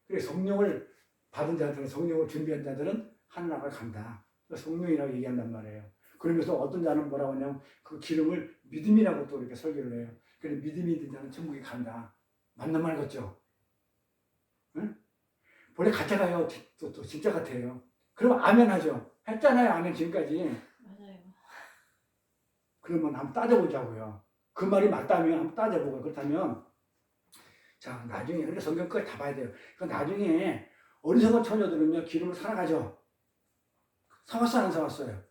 그래 성령을 받은 자들은, 성령을 준비한 자들은 하늘나라에 간다. 성령이라고 얘기한단 말이에요. 그러면서 어떤 자는 뭐라고 하냐면 그 기름을 믿음이라고 또 이렇게 설교를 해요. 그래서 믿음이 있는 자는 천국에 간다. 맞는 말 같죠? 응? 원래 가짜가요. 또 진짜 같아요. 그럼 아멘 하죠. 했잖아요. 아멘 지금까지. 맞아요. 그러면 한번 따져보자고요. 그 말이 맞다면 한번 따져보고 그렇다면 자 나중에 그러니까 성경 끝까지 다 봐야 돼요. 그러니까 나중에 어리석은 처녀들은요 기름을 사나가죠. 사왔어요 안 사왔어요?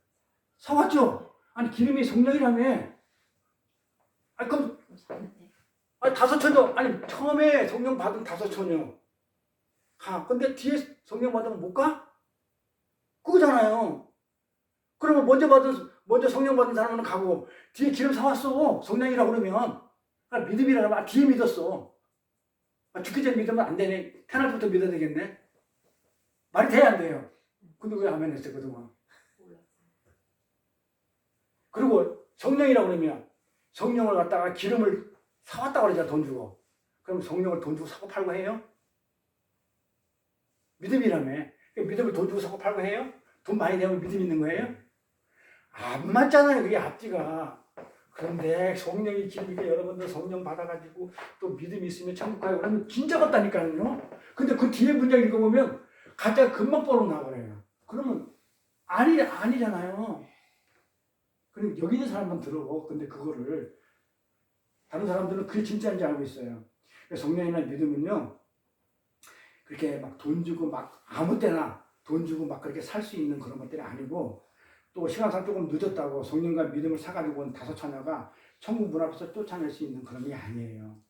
사왔죠. 아니 기름이 성령이라며. 아니 그럼 아니 5처녀 아니 처음에 성령 받은 5처녀 가. 근데 뒤에 성령 받으면 못 가? 그거잖아요. 그러면 먼저 성령 받은 사람은 가고 뒤에 기름 사왔어. 성령이라고 그러면 믿음이라 그러면 뒤에 믿었어. 죽기 전에 믿으면 안 되네. 태어날 때부터 믿어야 되겠네. 말이 돼야 안 돼요. 근데 왜 아멘 했어요 그동안? 그리고 성령이라고 그러면 성령을 갖다가 기름을 사왔다고 그러잖아. 돈 주고. 그럼 성령을 돈 주고 사고 팔고 해요? 믿음이라며. 믿음을 돈 주고 사고 팔고 해요? 돈 많이 내면 믿음 있는 거예요? 안 맞잖아요. 그게 앞뒤가. 그런데 성령이 기름이게 여러분들 성령 받아가지고 또 믿음이 있으면 천국 가요. 그러면 진짜 같다니까요. 근데 그 뒤에 문장 읽어보면 가짜가 금방 뽀록 나와요. 그러면 아니잖아요. 그럼 여기 있는 사람만 들어. 근데 그거를 다른 사람들은 그게 진짜인지 알고 있어요. 성령이나 믿음은요. 그렇게 막 돈 주고 막 아무 때나 돈 주고 막 그렇게 살 수 있는 그런 것들이 아니고 또 시간상 조금 늦었다고 성령과 믿음을 사가지고 온 5처녀가 천국 문 앞에서 쫓아낼 수 있는 그런 게 아니에요.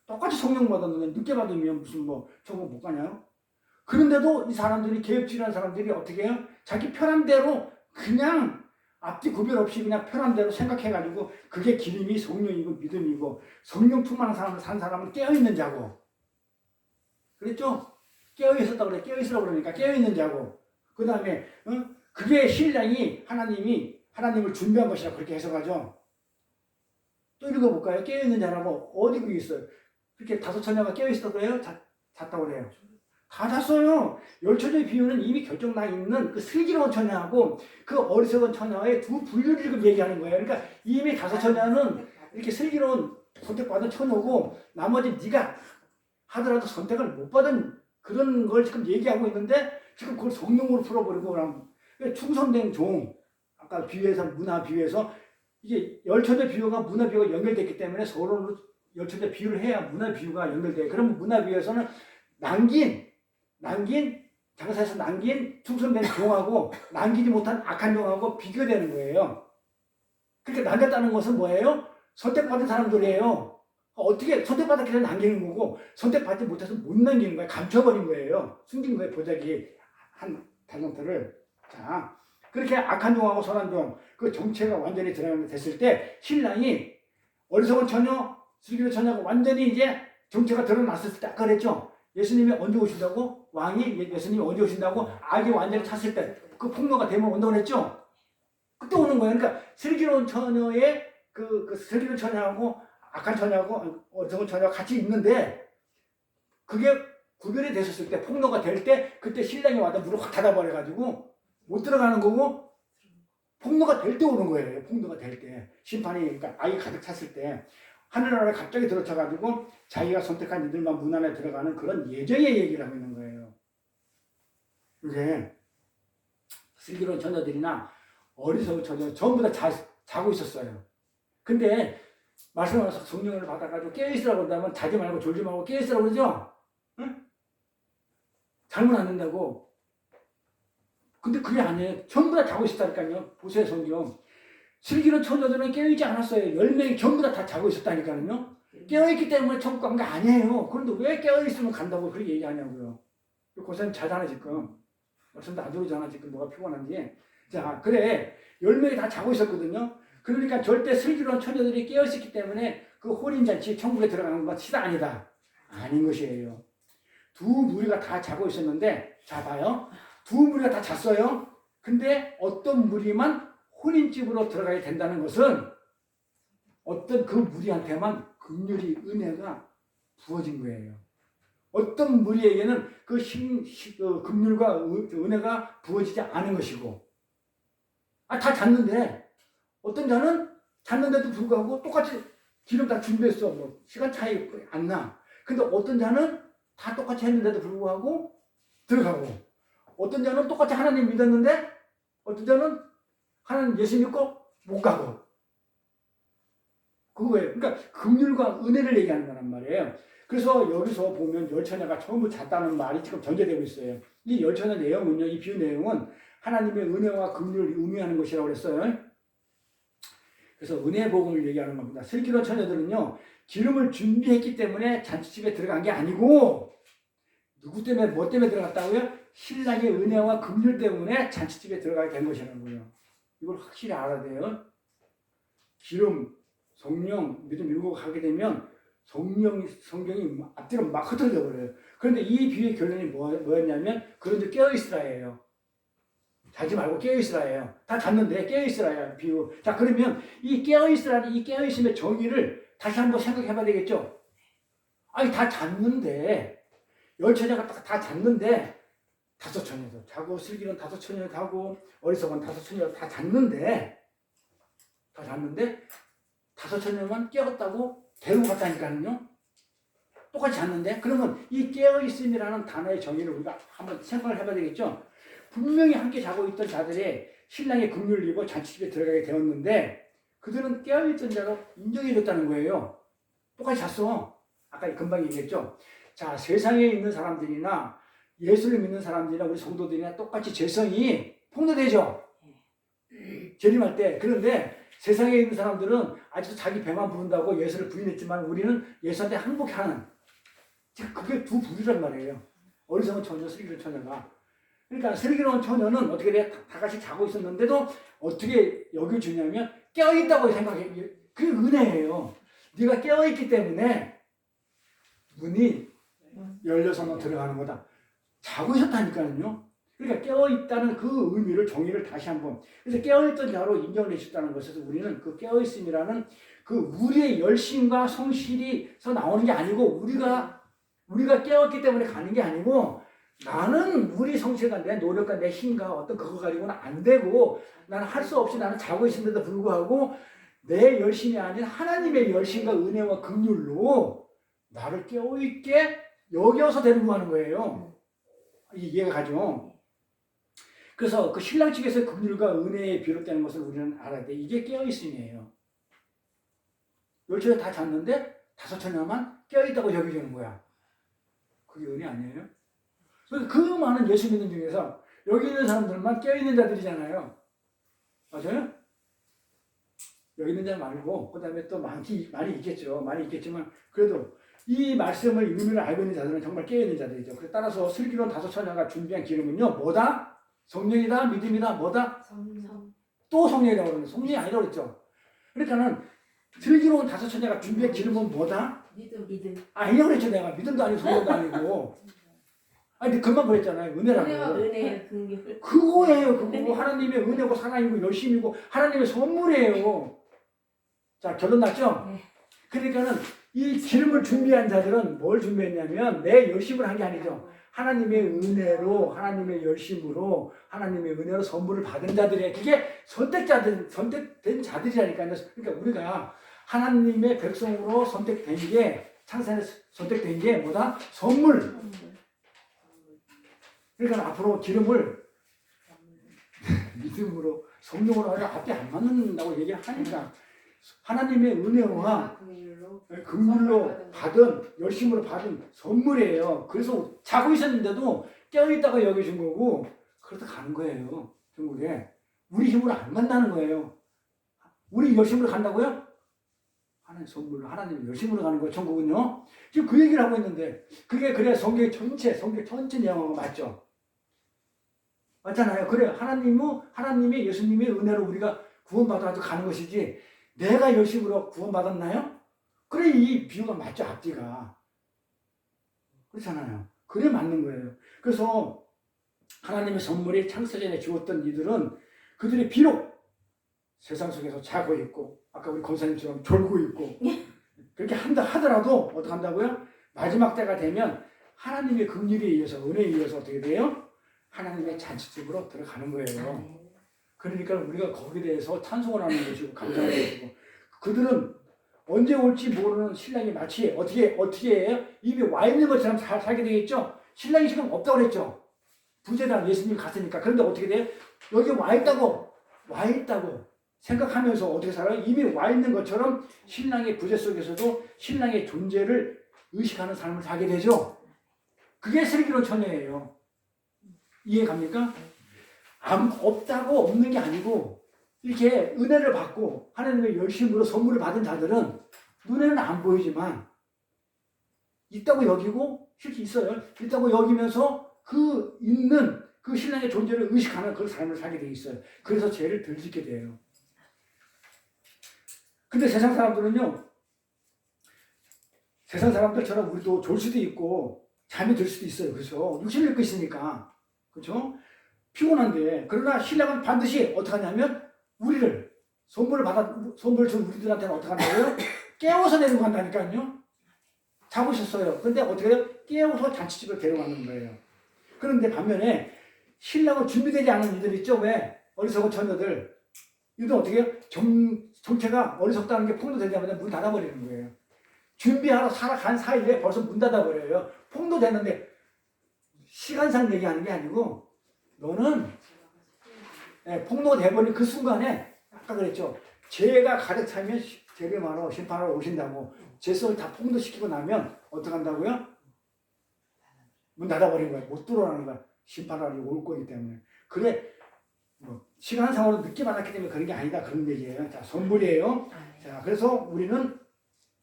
똑같이 성령 받았는데 늦게 받으면 무슨 뭐 천국 못 가냐요? 그런데도 이 사람들이 개혁주의라는 사람들이 어떻게 해요? 자기 편한 대로 그냥 앞뒤 구별 없이 그냥 편한 대로 생각해가지고 그게 기름이 성령이고 믿음이고 성령 충만한 사람을 산 사람은 깨어있는 자고 그랬죠? 깨어있었다고 그래. 깨어있으라고 그러니까 깨어있는 자고 그 다음에 그게 신랑이 하나님을 준비한 것이라 그렇게 해석하죠. 또 읽어볼까요? 깨어있는 자라고 어디 그게 있어요? 그렇게 5처녀가 깨어있었다고 해요? 잤다고 그래요? 다 잤어요. 열처녀의 비유는 이미 결정나 있는 그 슬기로운 처녀하고 그 어리석은 처녀의 두 분류를 지금 얘기하는 거예요. 그러니까 이미 5처녀는 이렇게 슬기로운 선택받은 처녀고 나머지 네가 하더라도 선택을 못 받은 그런 걸 지금 얘기하고 있는데 지금 그걸 성령으로 풀어버리고 그럼 충성된 종 아까 비유에서 문화 비유에서 이게 열처녀 비유가 문화 비유가 연결됐기 때문에 서로 열처녀 비유를 해야 문화 비유가 연결돼요. 그러면 문화 비유에서는 장사에서 남긴 충성된 종하고 남기지 못한 악한 종하고 비교되는 거예요. 그렇게 남겼다는 것은 뭐예요? 선택받은 사람들이에요. 어떻게 선택받았기 때문에 남기는 거고 선택받지 못해서 못 남기는 거예요. 감춰버린 거예요. 숨긴 거예요. 보자기 한 달란트를. 자, 그렇게 악한 종하고 선한 종 그 정체가 완전히 드러냈을 때 신랑이 어리석은 처녀, 슬기로운 처녀가 완전히 이제 정체가 드러났을 때 아까 그랬죠. 예수님이 언제 오신다고? 왕이 예수님이 언제 오신다고? 악이 완전히 찼을 때 그 폭로가 되면 온다고 그랬죠? 그때 오는 거예요. 그러니까 슬기로운 처녀의 그 슬기로운 처녀하고 악한 처녀하고 어리석은 처녀가 같이 있는데 그게 구별이 됐었을 때 폭로가 될 때 그때 신랑이 와서 문을 확 닫아버려가지고 못 들어가는 거고 폭로가 될 때 오는 거예요. 폭로가 될 때. 심판이 그러니까 악이 가득 찼을 때 하늘나라에 갑자기 들어쳐가지고 자기가 선택한 이들만 문 안에 들어가는 그런 예정의 얘기를 하고 있는 거예요. 이게 슬기로운 처녀들이나 어리석은 처녀 전부 다 자고 있었어요. 근데 말씀을 성령을 받아가지고 깨어있으라고 한다면 자지 말고 졸지 말고 깨어있으라고 그러죠? 응? 잘못 안 된다고. 근데 그게 아니에요. 전부 다 자고 있었다니까요. 보세요, 성경. 슬기로운 처녀들은 깨어있지 않았어요. 10명이 전부 다 자고 있었다니까요. 깨어있기 때문에 천국 간 게 아니에요. 그런데 왜 깨어있으면 간다고 그렇게 얘기하냐고요. 고사님 자잖아, 지금. 말씀도 안 들어오잖아, 지금 뭐가 피곤한지. 자, 그래. 10명이 다 자고 있었거든요. 그러니까 절대 슬기로운 처녀들이 깨어있었기 때문에 그 혼인잔치 천국에 들어가는 것이 아니다. 아닌 것이에요. 두 무리가 다 자고 있었는데, 자, 봐요. 두 무리가 다 잤어요. 근데 어떤 무리만 혼인집으로 들어가야 된다는 것은 어떤 그 무리한테만 긍휼이 은혜가 부어진 거예요. 어떤 무리에게는 그 긍휼과 은혜가 부어지지 않은 것이고, 다 잤는데 어떤 자는 잤는데도 불구하고 똑같이 기름 다 준비했어. 뭐 시간 차이 안 나. 근데 어떤 자는 다 똑같이 했는데도 불구하고 들어가고, 어떤 자는 똑같이 하나님 믿었는데 어떤 자는 하나님 예수 믿고 못 가고. 그거예요. 그러니까 긍휼과 은혜를 얘기하는 거란 말이에요. 그래서 여기서 보면 열처녀가 전부 잤다는 말이 지금 전제되고 있어요. 이 열처녀 내용은요, 이 비유 내용은 하나님의 은혜와 긍휼을 의미하는 것이라고 그랬어요. 그래서 은혜 복음을 얘기하는 겁니다. 슬기로운 처녀들은요, 기름을 준비했기 때문에 잔치집에 들어간 게 아니고, 누구 때문에, 뭐 때문에 들어갔다고요? 신랑의 은혜와 긍휼 때문에 잔치집에 들어가게 된 것이라는 거예요. 이걸 확실히 알아야 돼요. 기름, 성령, 믿음 이루고 가게 되면 성경이 앞뒤로 막 흩어져 버려요. 그런데 이 비유의 결론이 뭐였냐면, 그런데 깨어있으라예요. 자지 말고 깨어있으라예요. 다 잤는데 깨어있으라예요. 비유. 자, 그러면 이 깨어있으라는 이 깨어있음의 정의를 다시 한번 생각해 봐야 되겠죠? 아니, 다 잤는데, 열처녀가 다 잤는데, 다섯 처녀도 자고, 슬기는 다섯 처녀도 자고, 어리석은 다섯 처녀도 다 잤는데, 다섯 처녀만 깨었다고 데리고 갔다니까요. 똑같이 잤는데, 그러면 이 깨어있음이라는 단어의 정의를 우리가 한번 생각을 해봐야 되겠죠? 분명히 함께 자고 있던 자들이 신랑의 긍휼을 입어 잔치집에 들어가게 되었는데, 그들은 깨어있던 자로 인정해줬다는 거예요. 똑같이 잤어. 아까 금방 얘기했죠. 자, 세상에 있는 사람들이나 예수를 믿는 사람들이나 우리 성도들이나 똑같이 죄성이 폭로되죠. 재림할 때. 그런데 세상에 있는 사람들은 아직도 자기 배만 부른다고 예수를 부인했지만 우리는 예수한테 항복하는, 그게 두 부류란 말이에요. 어리석은 처녀, 슬기로운 처녀가. 그러니까 슬기로운 처녀는 어떻게 돼? 다 같이 자고 있었는데도 어떻게 여겨주냐면 깨어있다고 생각해. 그게 은혜예요. 네가 깨어있기 때문에 문이 열려서만 들어가는 거다. 자고 있었다니까요. 그러니까 깨어있다는 그 의미를, 정의를 다시 한번. 그래서 깨어있던 자로 인정을 해줬다는 것에서 우리는 그 깨어있음이라는 그 우리의 열심과 성실이서 나오는 게 아니고, 우리가 깨어있기 때문에 가는 게 아니고, 나는 우리 성실과 내 노력과 내 힘과 어떤 그거 가지고는 안 되고, 나는 할 수 없이 나는 자고 있는데도 불구하고 내 열심이 아닌 하나님의 열심과 은혜와 긍휼로 나를 깨어있게 여겨서 데리고 가는 거예요. 이해가 가죠? 그래서 그 신랑 측에서 긍휼과 은혜에 비롯되는 것을 우리는 알아야 돼. 이게 깨어있음이에요. 열처녀 다 잤는데 다섯 처녀만 깨어있다고 여겨주는 거야. 그게 은혜 아니에요? 그래서 그 많은 예수 믿는 중에서 여기 있는 사람들만 깨어있는 자들이잖아요. 맞아요? 여기 있는 자 말고 그 다음에 또 많이 있겠죠. 많이 있겠지만 그래도 이 말씀을 의미를 알고 있는 자들은 정말 깨어있는 자들이죠. 그래서 따라서 슬기로운 다섯 처녀가 준비한 기름은요, 뭐다? 성령이다, 믿음이다, 뭐다? 성령. 또 성령이라고 그러는데 성령이 아니라고 그랬죠. 그러니까는 슬기로운 다섯 처녀가 준비한 기름은 뭐다? 믿음. 아니라고 그랬죠. 내가 믿음도 아니고 성령도 아니고. 아니 근데 금방 그랬잖아요. 은혜와 은혜라고. 은혜의 긍휼. 그거예요. 그거 하나님의 은혜고 사랑이고 열심이고 하나님의 선물이에요. 자 결론 났죠? 네. 그러니까는 이 기름을 준비한 자들은 뭘 준비했냐면 내 열심을 한 게 아니죠. 하나님의 은혜로 하나님의 열심으로 하나님의 은혜로 선물을 받은 자들이에요. 그게 선택된 자들이라니까요. 그러니까 우리가 하나님의 백성으로 선택된 게 창세에 선택된 게 뭐다? 선물. 그러니까 앞으로 기름을 믿음으로 성령으로 하려 앞에 안 맞는다고 얘기를 하니까 하나님의 은혜와 긍휼로 받은 열심으로 받은 선물이에요. 그래서 자고 있었는데도 깨어있다가 여겨준 거고 그러다 가는 거예요. 중국에 우리 힘으로 안 간다는 거예요. 우리 열심으로 간다고요? 하나님 선물로 하나님 열심으로 가는 거예요. 천국은요. 지금 그 얘기를 하고 있는데 그게 그래야 성경 전체 내용하고 맞죠? 맞잖아요. 그래 하나님의 예수님의 은혜로 우리가 구원받아서 가는 것이지 내가 열심으로 구원받았나요? 그래 이 비유가 맞죠. 앞뒤가 그렇잖아요. 그래 맞는 거예요. 그래서 하나님의 선물이 창세전에 주었던 이들은 그들이 비록 세상 속에서 자고 있고 아까 우리 권사님처럼 졸고 있고 그렇게 한다 하더라도 어떻게 한다고요? 마지막 때가 되면 하나님의 긍휼에 의해서 은혜에 의해서 어떻게 돼요? 하나님의 잔치집으로 들어가는 거예요. 그러니까 우리가 거기에 대해서 찬송을 하는 것이고 감사하는 것이고 그들은 언제 올지 모르는 신랑이 마치 어떻게 해요? 입에 와 있는 것처럼 잘 살게 되겠죠? 신랑이 지금 없다고 그랬죠? 부재단 예수님이 갔으니까. 그런데 어떻게 돼요? 여기 와 있다고 생각하면서 어떻게 살아요? 입에 와 있는 것처럼 신랑의 부재 속에서도 신랑의 존재를 의식하는 삶을 살게 되죠? 그게 슬기로운 처녀예요. 이해 갑니까? 없다고 없는 게 아니고 이렇게 은혜를 받고 하나님의 열심으로 선물을 받은 자들은 눈에는 안 보이지만 있다고 여기고 실제 있어요. 있다고 여기면서 그 있는 그 신랑의 존재를 의식하는 그런 삶을 살게 돼 있어요. 그래서 죄를 덜 짓게 돼요. 근데 세상 사람들은요. 세상 사람들처럼 우리도 졸 수도 있고 잠이 들 수도 있어요. 그렇죠? 육신을 입고 있으니까. 그렇죠? 피곤한데 그러나 신랑은 반드시 어떻게 하냐면 우리를 선물을 준 우리들한테는 어떻게 한다고요? 깨워서 데리고 간다니까요. 잡으셨어요. 근데 어떻게 해요? 깨워서 잔치집을 데려가는 거예요. 그런데 반면에 신랑은 준비되지 않은 이들 있죠? 왜? 어리석은 처녀들. 이들 어떻게 해요? 정체가 어리석다는 게 폭로되자마자 문 닫아버리는 거예요. 준비하러 살아간 사이에 벌써 문 닫아버려요. 폭로됐는데 시간상 얘기하는 게 아니고 너는 폭로돼버린 그 순간에 아까 그랬죠. 죄가 가득 차면 재림하러 심판하러 오신다고. 죄성을 다 폭로시키고 나면 어떻게 한다고요? 문 닫아버린 거야. 못 들어오는 거야. 심판하러 올 거기 때문에. 그래 시간상으로 늦게 받았기 때문에 그런 게 아니다. 그런 얘기예요. 자, 선물이에요. 자, 그래서 우리는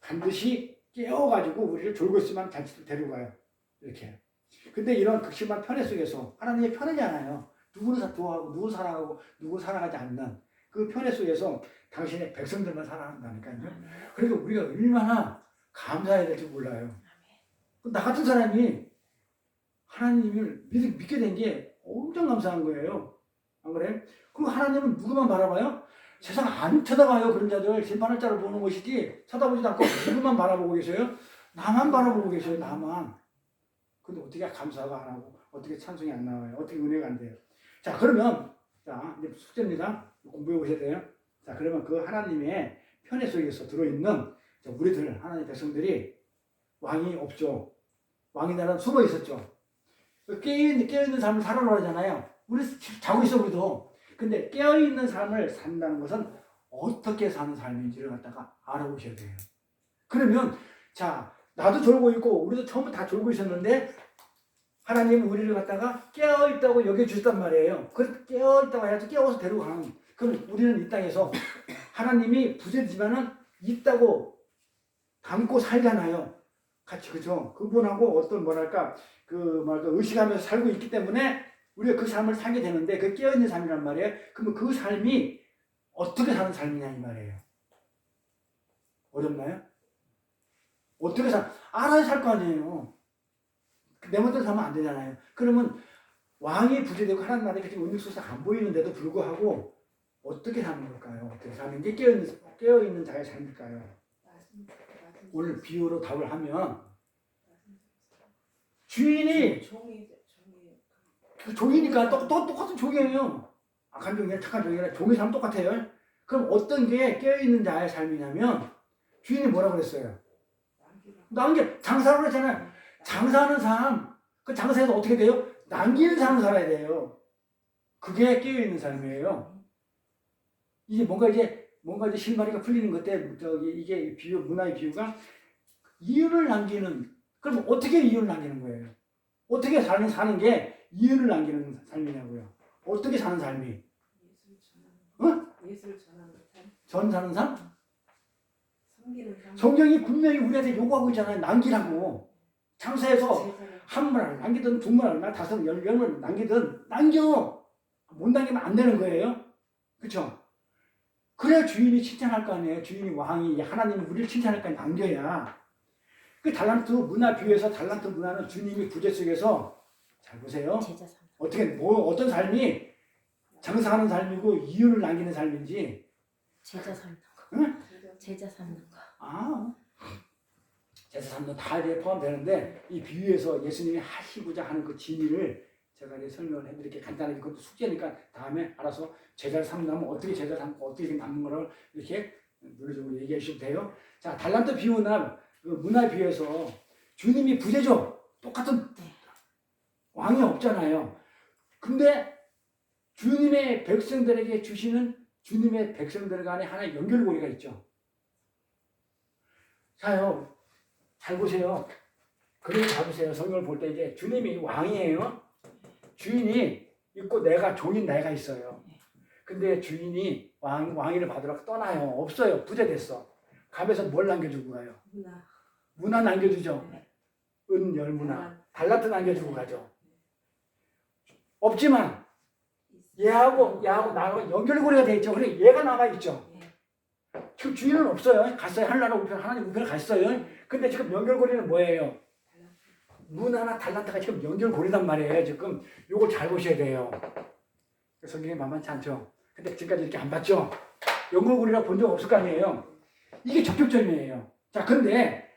반드시 깨워가지고 우리를 졸고 있으면 잔치도 데려가요. 이렇게. 근데 이런 극심한 편애 속에서 하나님의 편애잖아요. 누구를 좋아하고 누구 사랑하고 누구 사랑하지 않는 그 편애 속에서 당신의 백성들만 사랑한다니까요. 그러니까 우리가 얼마나 감사해야 될지 몰라요. 나 같은 사람이 하나님을 믿게 된 게 엄청 감사한 거예요. 안 그래? 그리고 하나님은 누구만 바라봐요? 세상 안 쳐다봐요. 그런 자들 심판할 자를 보는 것이지 쳐다보지도 않고 누구만 바라보고 계세요? 나만 바라보고 계세요. 나만. 근데 어떻게 감사가 안 하고 어떻게 찬송이 안 나와요? 어떻게 은혜가 안 돼요? 자 그러면 자 이제 숙제입니다. 공부해 보셔야 돼요. 자 그러면 그 하나님의 편애 속에서 들어있는 우리들 하나님의 백성들이 왕이 없죠. 왕이 나라는 숨어 있었죠. 깨어있는 삶을 살아라 하잖아요. 우리 자고 있어 우리도. 근데 깨어있는 삶을 산다는 것은 어떻게 사는 삶인지를 갖다가 알아보셔야 돼요. 그러면 자 나도 졸고 있고 우리도 처음부터 다 졸고 있었는데 하나님은 우리를 갖다가 깨어있다고 여겨주셨단 말이에요. 그래서 깨어있다고 해야지 깨워서 데리고 가는. 그럼 우리는 이 땅에서 하나님이 부재지만은 있다고 담고 살잖아요. 같이 그죠? 그분하고 어떤 의식하면서 살고 있기 때문에 우리가 그 삶을 살게 되는데 그 깨어있는 삶이란 말이에요. 그러면 그 삶이 어떻게 사는 삶이냐 이 말이에요. 어렵나요? 어떻게 알아야 살 거 아니에요. 내 멋대로 살면 안 되잖아요. 그러면 왕이 부재되고 하나님 나라에 그렇게 은육소스가 안 보이는데도 불구하고 어떻게 사는 걸까요? 어떻게 사는 게 깨어있는 자의 삶일까요? 오늘 비유로 답을 하면 주인이 종이 그 종이니까 똑같은 종이에요. 악한 종이나 착한 종이나 종의 삶 똑같아요. 그럼 어떤 게 깨어있는 자의 삶이냐면 주인이 뭐라 그랬어요? 남겨 장사로 그랬잖아요. 장사하는 삶, 그 장사에서 어떻게 돼요? 남기는 삶을 살아야 돼요. 그게 깨어있는 삶이에요. 이게 뭔가 이제 실마리가 풀리는 것 때 이게 비유 문화의 비유가 이윤을 남기는. 그럼 어떻게 이윤을 남기는 거예요? 어떻게 사는 게 이윤을 남기는 삶이냐고요. 어떻게 사는 삶이? 예술 전하는 삶. 전 사는 삶? 섬기는 삶. 성경이 분명히 우리한테 요구하고 있잖아요. 남기라고. 장사해서 제자를 한 문을 남기든 두 문을 다섯 열 명을 남기든 남겨. 못 남기면 안 되는 거예요. 그렇죠? 그래야 주인이 칭찬할 거 아니에요. 주인이 왕이 하나님이 우리를 칭찬할 거 아니에요. 남겨야. 그 달란트 문화 비유에서 달란트 문화는 주님이 부재 속에서 잘 보세요. 제자 삼. 어떤 삶이 장사하는 삶이고 이윤을 남기는 삶인지. 제자 삼는 거. 응? 제자 삼는 거. 제사 삼는 다 이제 포함되는데 이 비유에서 예수님이 하시고자 하는 그 진리를 제가 이제 설명을 해드릴게요. 간단하게. 그것도 숙제니까 다음에 알아서 제자를 삼는다면 어떻게 제자를 삼고 어떻게 남는 거를 이렇게 논리적으로 얘기해 주시면 돼요. 자, 달란트 비유나 그 문화 비유에서 주님이 부재죠. 똑같은 왕이 없잖아요. 근데 주님의 백성들에게 주시는 주님의 백성들 간에 하나의 연결고리가 있죠. 자요, 잘 보세요. 그림을 잡으세요. 성경을 볼 때 이제 주님이 왕이에요. 주인이 있고 종인 내가 있어요. 근데 주인이 왕위를 받으러 떠나요. 없어요. 부재됐어. 가면서 뭘 남겨주고 가요? 문화 남겨주죠. 은 열문화. 달란트 남겨주고 가죠. 없지만 얘하고 나하고 연결고리가 돼 있죠. 그래 얘가 나가 있죠. 지금 주인은 없어요. 갔어요. 하늘나라 우편 하나님 우편을 갔어요. 근데 지금 연결고리는 뭐예요? 문화나 달란트가 지금 연결고리단 말이에요. 지금 요걸 잘 보셔야 돼요. 성경이 만만치 않죠. 근데 지금까지 이렇게 안 봤죠. 연결고리라 본 적 없을 거 아니에요. 이게 적격점이에요. 자, 근데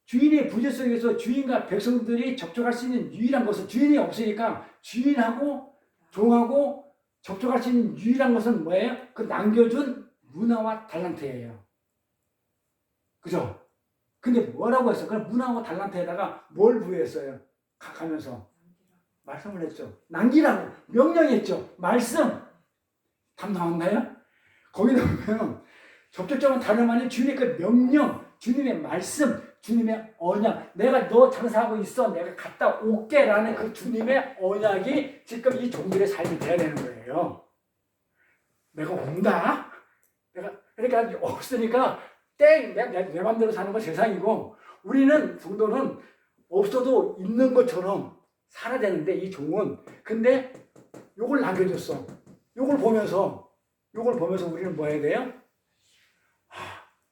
주인의 부재 속에서 주인과 백성들이 접촉할 수 있는 유일한 것은 주인이 없으니까 주인하고 종하고 접촉할 수 있는 유일한 것은 뭐예요? 그 남겨준 문화와 달란트예요. 그죠? 근데 뭐라고 했어? 그럼 문화와 달란트에다가 뭘 부여했어요? 가면서 말씀을 했죠. 남기라고 명령했죠. 말씀. 담당한가요? 거기다 보면 접촉점은 다름 아닌 주님의 그 명령, 주님의 말씀, 주님의 언약. 내가 너 장사하고 있어. 내가 갔다 올게라는 그 주님의 언약이 지금 이 종들의 삶이 돼야 되는 거예요. 내가 온다. 그러니까 없으니까 내 맘대로 사는 건 세상이고 우리는 성도는 없어도 있는 것처럼 살아야 되는데 이 종은 근데 요걸 남겨줬어. 요걸 보면서 우리는 뭐 해야 돼요?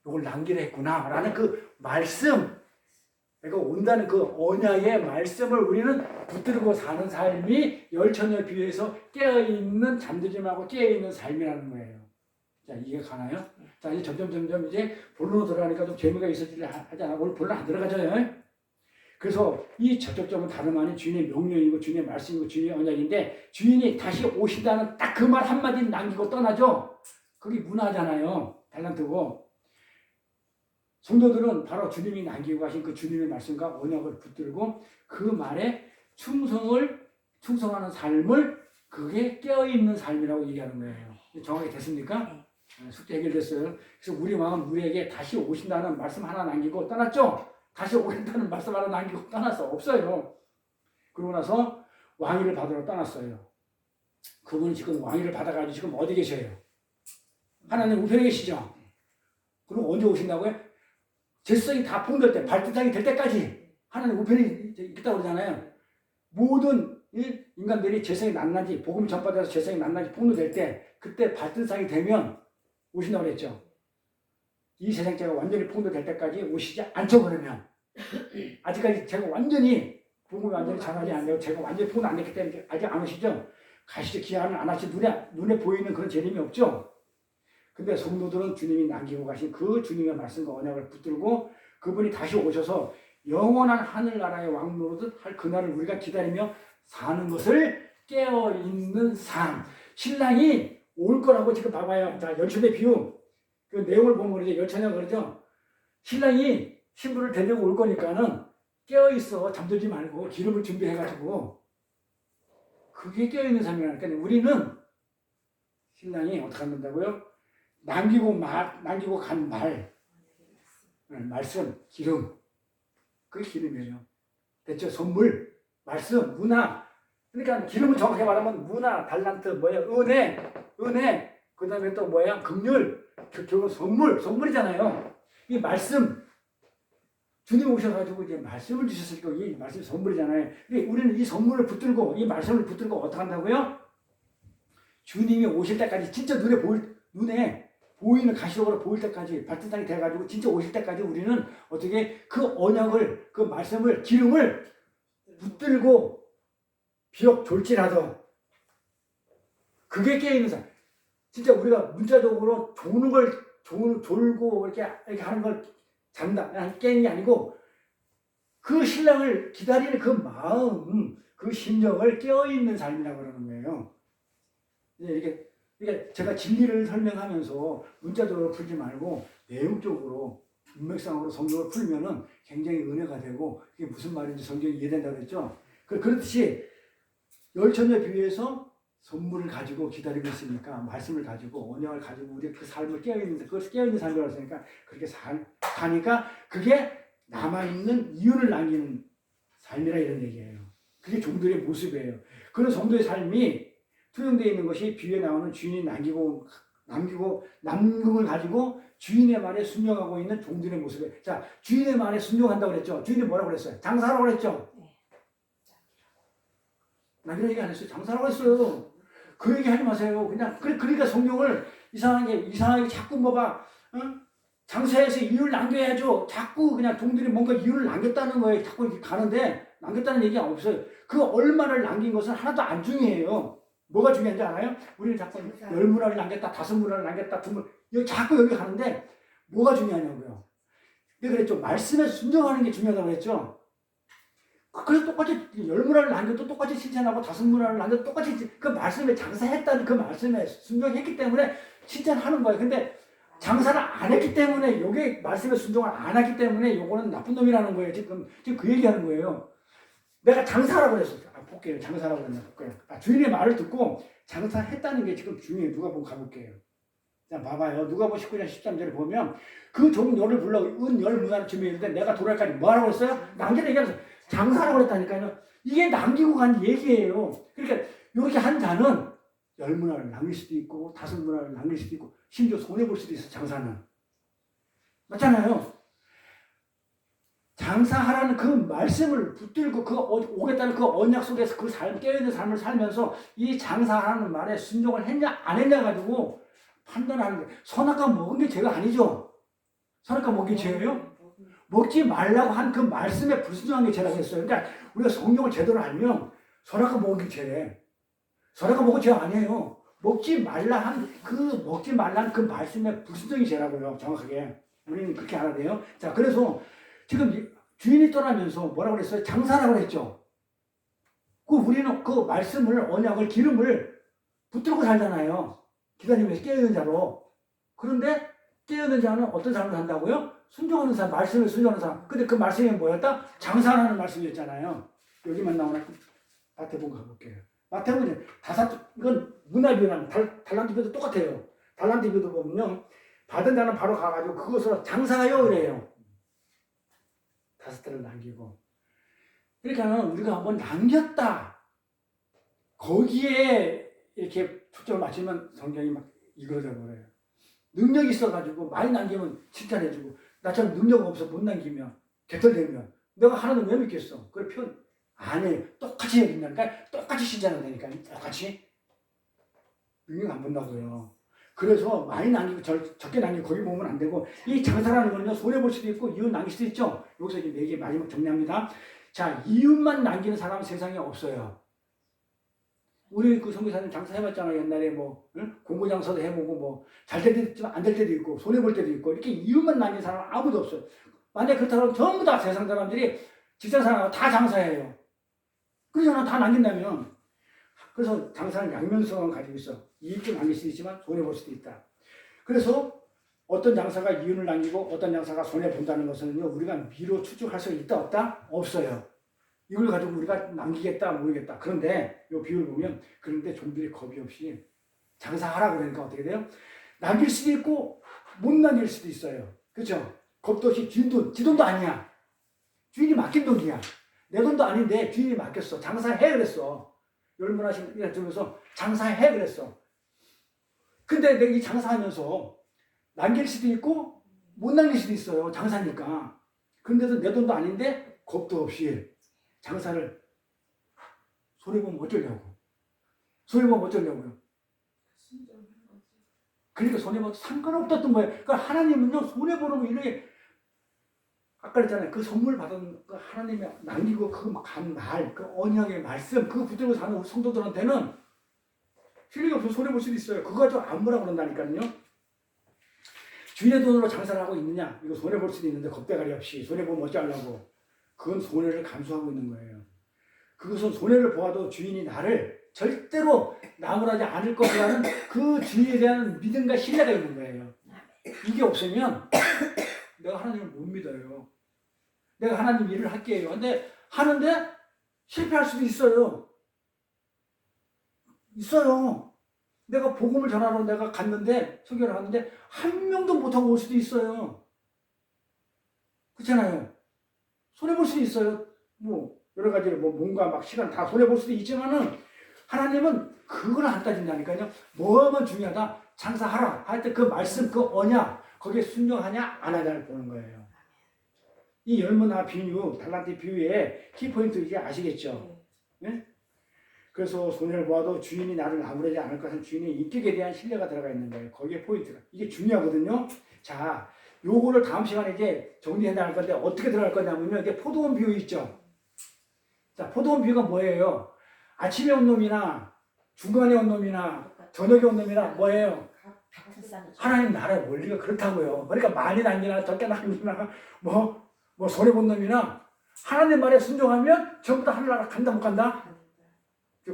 요걸 남기려 했구나 라는 그 말씀, 내가 온다는 그 언약의 말씀을 우리는 붙들고 사는 삶이 열천여 비유에서 깨어있는 잠들지 말고 깨어있는 삶이라는 거예요. 자, 이해 가나요? 자, 이제 점점 이제 본론으로 들어가니까 좀 재미가 있어지려 하잖아. 오늘 본론 안 들어가죠. 그래서 이 접촉점은 다름 아닌 주인의 명령이고 주인의 말씀이고 주인의 언약인데 주인이 다시 오신다는 딱 그 말 한마디 남기고 떠나죠. 그게 문화잖아요. 달란트고. 성도들은 바로 주님이 남기고 가신 그 주님의 말씀과 언약을 붙들고 그 말에 충성하는 삶을 그게 깨어있는 삶이라고 얘기하는 거예요. 정확히 됐습니까? 숙제 해결됐어요. 그래서 우리 왕은 우리에게 다시 오신다는 말씀 하나 남기고 떠났죠? 다시 오겠다는 말씀 하나 남기고 떠났어. 없어요. 그러고 나서 왕위를 받으러 떠났어요. 그분이 지금 왕위를 받아가지고 지금 어디 계셔요? 하나님 우편에 계시죠? 그럼 언제 오신다고요? 제사장이 다 봉될 때, 발등상이 될 때까지 하나님 우편에 있다고 그러잖아요. 모든 인간들이 제사장이 낫는지, 복음이 전파돼서 제사장이 낫는지 폭로될 때, 그때 발등상이 되면 오신다고 그랬죠. 이 세상제가 완전히 폭로될 때까지 오시지 않죠, 그러면. 아직까지 제가 완전히 복음이 완전히 전환이 안 되고 제가 완전히 돈 안 됐기 때문에 아직 안 오시죠? 가시죠. 기한을 안 하시 눈에 보이는 그런 재림이 없죠? 근데 성도들은 주님이 남기고 가신 그 주님의 말씀과 언약을 붙들고 그분이 다시 오셔서 영원한 하늘나라의 왕노릇 할 그날을 우리가 기다리며 사는 것을 깨어있는 삶. 신랑이 올 거라고 지금 봐봐요. 자, 열천의 비유. 그 내용을 보면 그러죠. 열천이가 그러죠. 신랑이 신부를 데리고 올 거니까는 깨어있어. 잠들지 말고 기름을 준비해가지고. 그게 깨어있는 삶이라니까. 우리는 신랑이 어떻게 한다고요? 남기고 간 말씀, 기름. 그게 기름이에요. 됐죠? 선물, 말씀, 문화. 그러니까 기름을 정확히 말하면 문화, 달란트, 은혜, 그 다음에 또 긍휼, 결국 선물이잖아요. 이 말씀, 주님 오셔가지고 이제 말씀을 주셨으니까 이 말씀이 선물이잖아요. 근데 우리는 이 선물을 붙들고, 이 말씀을 붙들고 어떻게 한다고요? 주님이 오실 때까지 진짜 눈에 보이는 가시적으로 보일 때까지 발등상이 돼가지고 진짜 오실 때까지 우리는 어떻게 그 언약을, 그 말씀을, 기름을 붙들고 비록 졸지라도 그게 깨어있는 삶. 진짜 우리가 문자적으로 졸고 이렇게 하는 걸 깨는 게 아니고 그 신랑을 기다리는 그 마음, 그 심령을 깨어있는 삶이라고 그러는 거예요. 이게 제가 진리를 설명하면서 문자적으로 풀지 말고 내용적으로 문맥상으로 성경을 풀면은 굉장히 은혜가 되고 그게 무슨 말인지 성경이 이해된다고 했죠. 그렇듯이 열처녀 비유에서 선물을 가지고 기다리고 있으니까 말씀을 가지고 언약을 가지고 우리 그 삶을 그것을 깨어있는 삶이라고 했으니까 그렇게 사니까 그게 남아있는 이윤을 남기는 삶이라 이런 얘기예요. 그게 종들의 모습이에요. 그런 성도의 삶이 투영되어 있는 것이 비유에 나오는 주인이 남긴 걸 가지고 주인의 말에 순종하고 있는 종들의 모습이에요. 자, 주인의 말에 순종한다고 그랬죠. 주인이 뭐라고 그랬어요? 장사라고 그랬죠. 남기는 얘기 안 했어요. 장사라고 했어요. 그 얘기 하지 마세요. 그러니까 성경을 이상하게 자꾸 장사해서 이윤을 남겨야죠. 자꾸 그냥 종들이 뭔가 이윤을 남겼다는 거예요. 자꾸 이렇게 가는데 남겼다는 얘기가 없어요. 그 얼마를 남긴 것은 하나도 안 중요해요. 뭐가 중요한지 알아요? 우리는 자꾸 10문화를 남겼다, 5문화를 남겼다, 2문화, 자꾸 여기 가는데 뭐가 중요하냐고요. 내가 그랬죠. 말씀에 순종하는 게 중요하다고 했죠. 그래서 똑같이 10문화를 남겨도 똑같이 칭찬하고 5문화를 남겨도 똑같이 그 말씀에 장사했다는 그 말씀에 순종했기 때문에 칭찬하는 거예요. 근데 장사를 안 했기 때문에 요게 말씀에 순종을 안 하기 때문에 요거는 나쁜 놈이라는 거예요. 지금 그 얘기하는 거예요. 내가 장사라고 그랬어. 볼게요. 장사라고 그랬나 볼게요. 주인의 말을 듣고 장사했다는 게 지금 중요해요. 누가복음 가볼게요. 자, 봐봐요. 누가복음 19장 13절에 보면 그 종 열을 불러 은 열 문화를 준비했는데 내가 돌아갈까지 뭐라고 했어요? 남기는 얘기하면서 장사라고 그랬다니까요. 이게 남기고 간 얘기예요. 그러니까 이렇게 한 자는 10문화를 남길 수도 있고 5문화를 남길 수도 있고 심지어 손해볼 수도 있어. 장사는. 맞잖아요. 장사하라는 그 말씀을 붙들고 오겠다는 그 언약 속에서 그 삶, 깨어있는 삶을 살면서 이 장사하라는 말에 순종을 했냐 안 했냐 가지고 판단하는 게 선악과 먹은 게 죄가 아니죠. 선악과 먹은 게 죄예요? 먹지 말라고 한 그 말씀에 불순종한 게 죄라고 했어요. 그러니까 우리가 성경을 제대로 알면 선악과 먹은 게 죄래. 선악과 먹은 죄 아니에요. 먹지 말라는 그 말씀에 불순종이 죄라고요. 정확하게. 우리는 그렇게 알아야 돼요. 자, 그래서 지금 주인이 떠나면서 뭐라고 그랬어요? 장사라고 그랬죠. 우리는 그 말씀을, 언약을, 기름을 붙들고 살잖아요. 기다리면서 깨어있는 자로. 그런데 깨어있는 자는 어떤 삶을 산다고요? 순종하는 사람, 말씀을 순종하는 사람. 근데 그 말씀이 뭐였다? 장사하는 말씀이었잖아요. 여기만 나오나? 마태복음 가볼게요. 마태복음 이건 문화비유랑 달란트 비유도 똑같아요. 달란트 비유도 보면요. 받은 자는 바로 가가지고 그것으로 장사하여 그래요. 5달을 남기고. 그러니까 우리가 한번 남겼다. 거기에 이렇게 초점을 맞추면 성경이 막 이거져 버려요. 능력이 있어가지고 많이 남기면 칭찬해주고 나처럼 능력 없어 못 남기면 개털되면 내가 하나님 왜 믿겠어? 그걸 표현 안 해요. 똑같이 여긴다니까 똑같이 칭찬을 되니까 똑같이 능력 안 본다고요. 그래서 많이 남기고 적게 남기고 거기 보면 안 되고 이 장사라는 거는요 손해볼 수도 있고 이윤 남길 수도 있죠. 여기서 이제 4개 마지막 정리합니다. 자, 이윤만 남기는 사람은 세상에 없어요. 우리 그 선교사님 장사해봤잖아요. 옛날에 뭐 응? 공고장사도 해보고 뭐 잘 될 때도 있지만 안 될 때도 있고 손해볼 때도 있고 이렇게 이윤만 남기는 사람은 아무도 없어요. 만약에 그렇다면 전부 다 세상 사람들이 직장 사람하고 다 장사해요. 그러잖아. 다 남긴다면. 그래서 장사는 양면성을 가지고 있어. 이익도 남길 수도 있지만 손해볼 수도 있다. 그래서 어떤 장사가 이윤을 남기고 어떤 장사가 손해본다는 것은요, 우리가 미로 추측할 수 있다 없다? 없어요. 이걸 가지고 우리가 남기겠다 모르겠다. 그런데 이 비유를 보면 그런데 종들이 겁이 없이 장사하라 그러니까 어떻게 돼요? 남길 수도 있고 못 남길 수도 있어요. 그렇죠? 겁도 없이 지 돈도 아니야. 주인이 맡긴 돈이야. 내 돈도 아닌데 주인이 맡겼어. 장사해 그랬어. 열문하신 들으면서 장사해 그랬어. 근데 내가 이 장사하면서 남길 수도 있고 못 남길 수도 있어요. 장사니까. 그런데도 내 돈도 아닌데 겁도 없이 장사를 손해보면 어쩌려고. 손해보면 어쩌려고요. 순종하는 거지. 그러니까 손해보면 상관없었던 거예요. 그러니까 하나님은요, 손해보는 거 이렇게 아까 그랬잖아요. 그 선물 받은 그 하나님이 남기고 그 간 말, 그 언약의 말씀, 그거 붙들고 사는 우리 성도들한테는 실력이 없어서 손해볼 수도 있어요. 그거 가지고 안 뭐라 그런다니까요. 주인의 돈으로 장사를 하고 있느냐? 이거 손해볼 수도 있는데 겁대가리 없이 손해보면 어쩌려고. 그건 손해를 감수하고 있는 거예요. 그것은 손해를 보아도 주인이 나를 절대로 나무라지 않을 것이라는 그 주인에 대한 믿음과 신뢰가 있는 거예요. 이게 없으면 내가 하나님을 못 믿어요. 내가 하나님 일을 할게요. 근데 하는데 실패할 수도 있어요. 있어요. 내가 복음을 전하러 내가 갔는데 설교를 하는데 한 명도 못하고 올 수도 있어요. 그렇잖아요. 손해볼 수도 있어요. 뭐 여러 가지로 뭐 몸과 막 시간 다 손해볼 수도 있지만은 하나님은 그걸 안 따진다니까요. 뭐만 중요하다. 장사하라 할 때 그 말씀 그 언약 거기에 순종하냐 안 하냐를 보는 거예요. 이 열무나 비유 달란트 비유의 키포인트 이제 아시겠죠? 네? 그래서 손해를 보아도 주인이 나를 나무라지 않을 것은 주인의 인격에 대한 신뢰가 들어가 있는 거예요. 거기에 포인트가. 이게 중요하거든요. 자, 요거를 다음 시간에 이제 정리해 나갈 건데 어떻게 들어갈 거냐면요. 이게 포도원 비유 있죠. 자, 포도원 비유가 뭐예요? 아침에 온 놈이나 중간에 온 놈이나 저녁에 온 놈이나 뭐예요? 같은 쌍이죠. 하나님 나라의 원리가 그렇다고요. 그러니까 많이 남기나 적게 남기나 뭐 손해본 놈이나 하나님 말에 순종하면 전부 다 하늘나라 간다 못 간다?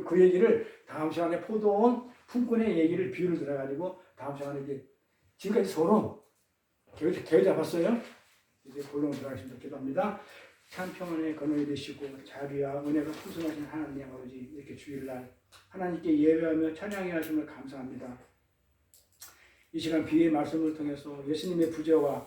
그 얘기를 다음 시간에 포도원 품꾼의 얘기를 비유를 들어가지고 다음 시간에 이제 지금까지 서로 계획 잡았어요. 이제 본론 들어가시면 기도합니다. 참 평안의 건원이 되시고 자비와 은혜가 풍성하신 하나님 아버지 이렇게 주일날 하나님께 예배하며 찬양해 하심을 감사합니다. 이 시간 비유의 말씀을 통해서 예수님의 부재와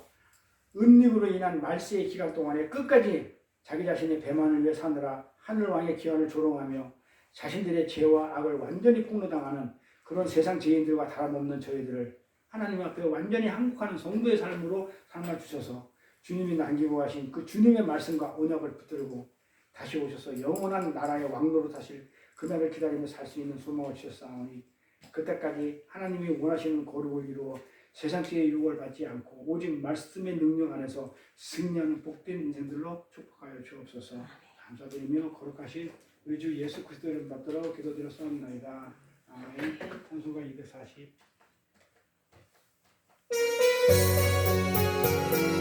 은닉으로 인한 말세의 기간 동안에 끝까지 자기 자신의 배만을 위해 사느라 하늘왕의 기한을 조롱하며 자신들의 죄와 악을 완전히 폭로당하는 그런 세상 죄인들과 다름없는 저희들을 하나님 앞에 완전히 항복하는 성도의 삶으로 삼아주셔서 주님이 남기고 가신 그 주님의 말씀과 언약을 붙들고 다시 오셔서 영원한 나라의 왕로로 사실 그날을 기다리며 살 수 있는 소망을 주셨사오니 그때까지 하나님이 원하시는 거룩을 이루어 세상의 유혹을 받지 않고 오직 말씀의 능력 안에서 승리하는 복된 인생들로 축복하여 주옵소서. 감사드리며 거룩하신 우리 주 예수 그리스도를 받들어 기도드렸사옵나이다. 아멘. 찬송가 240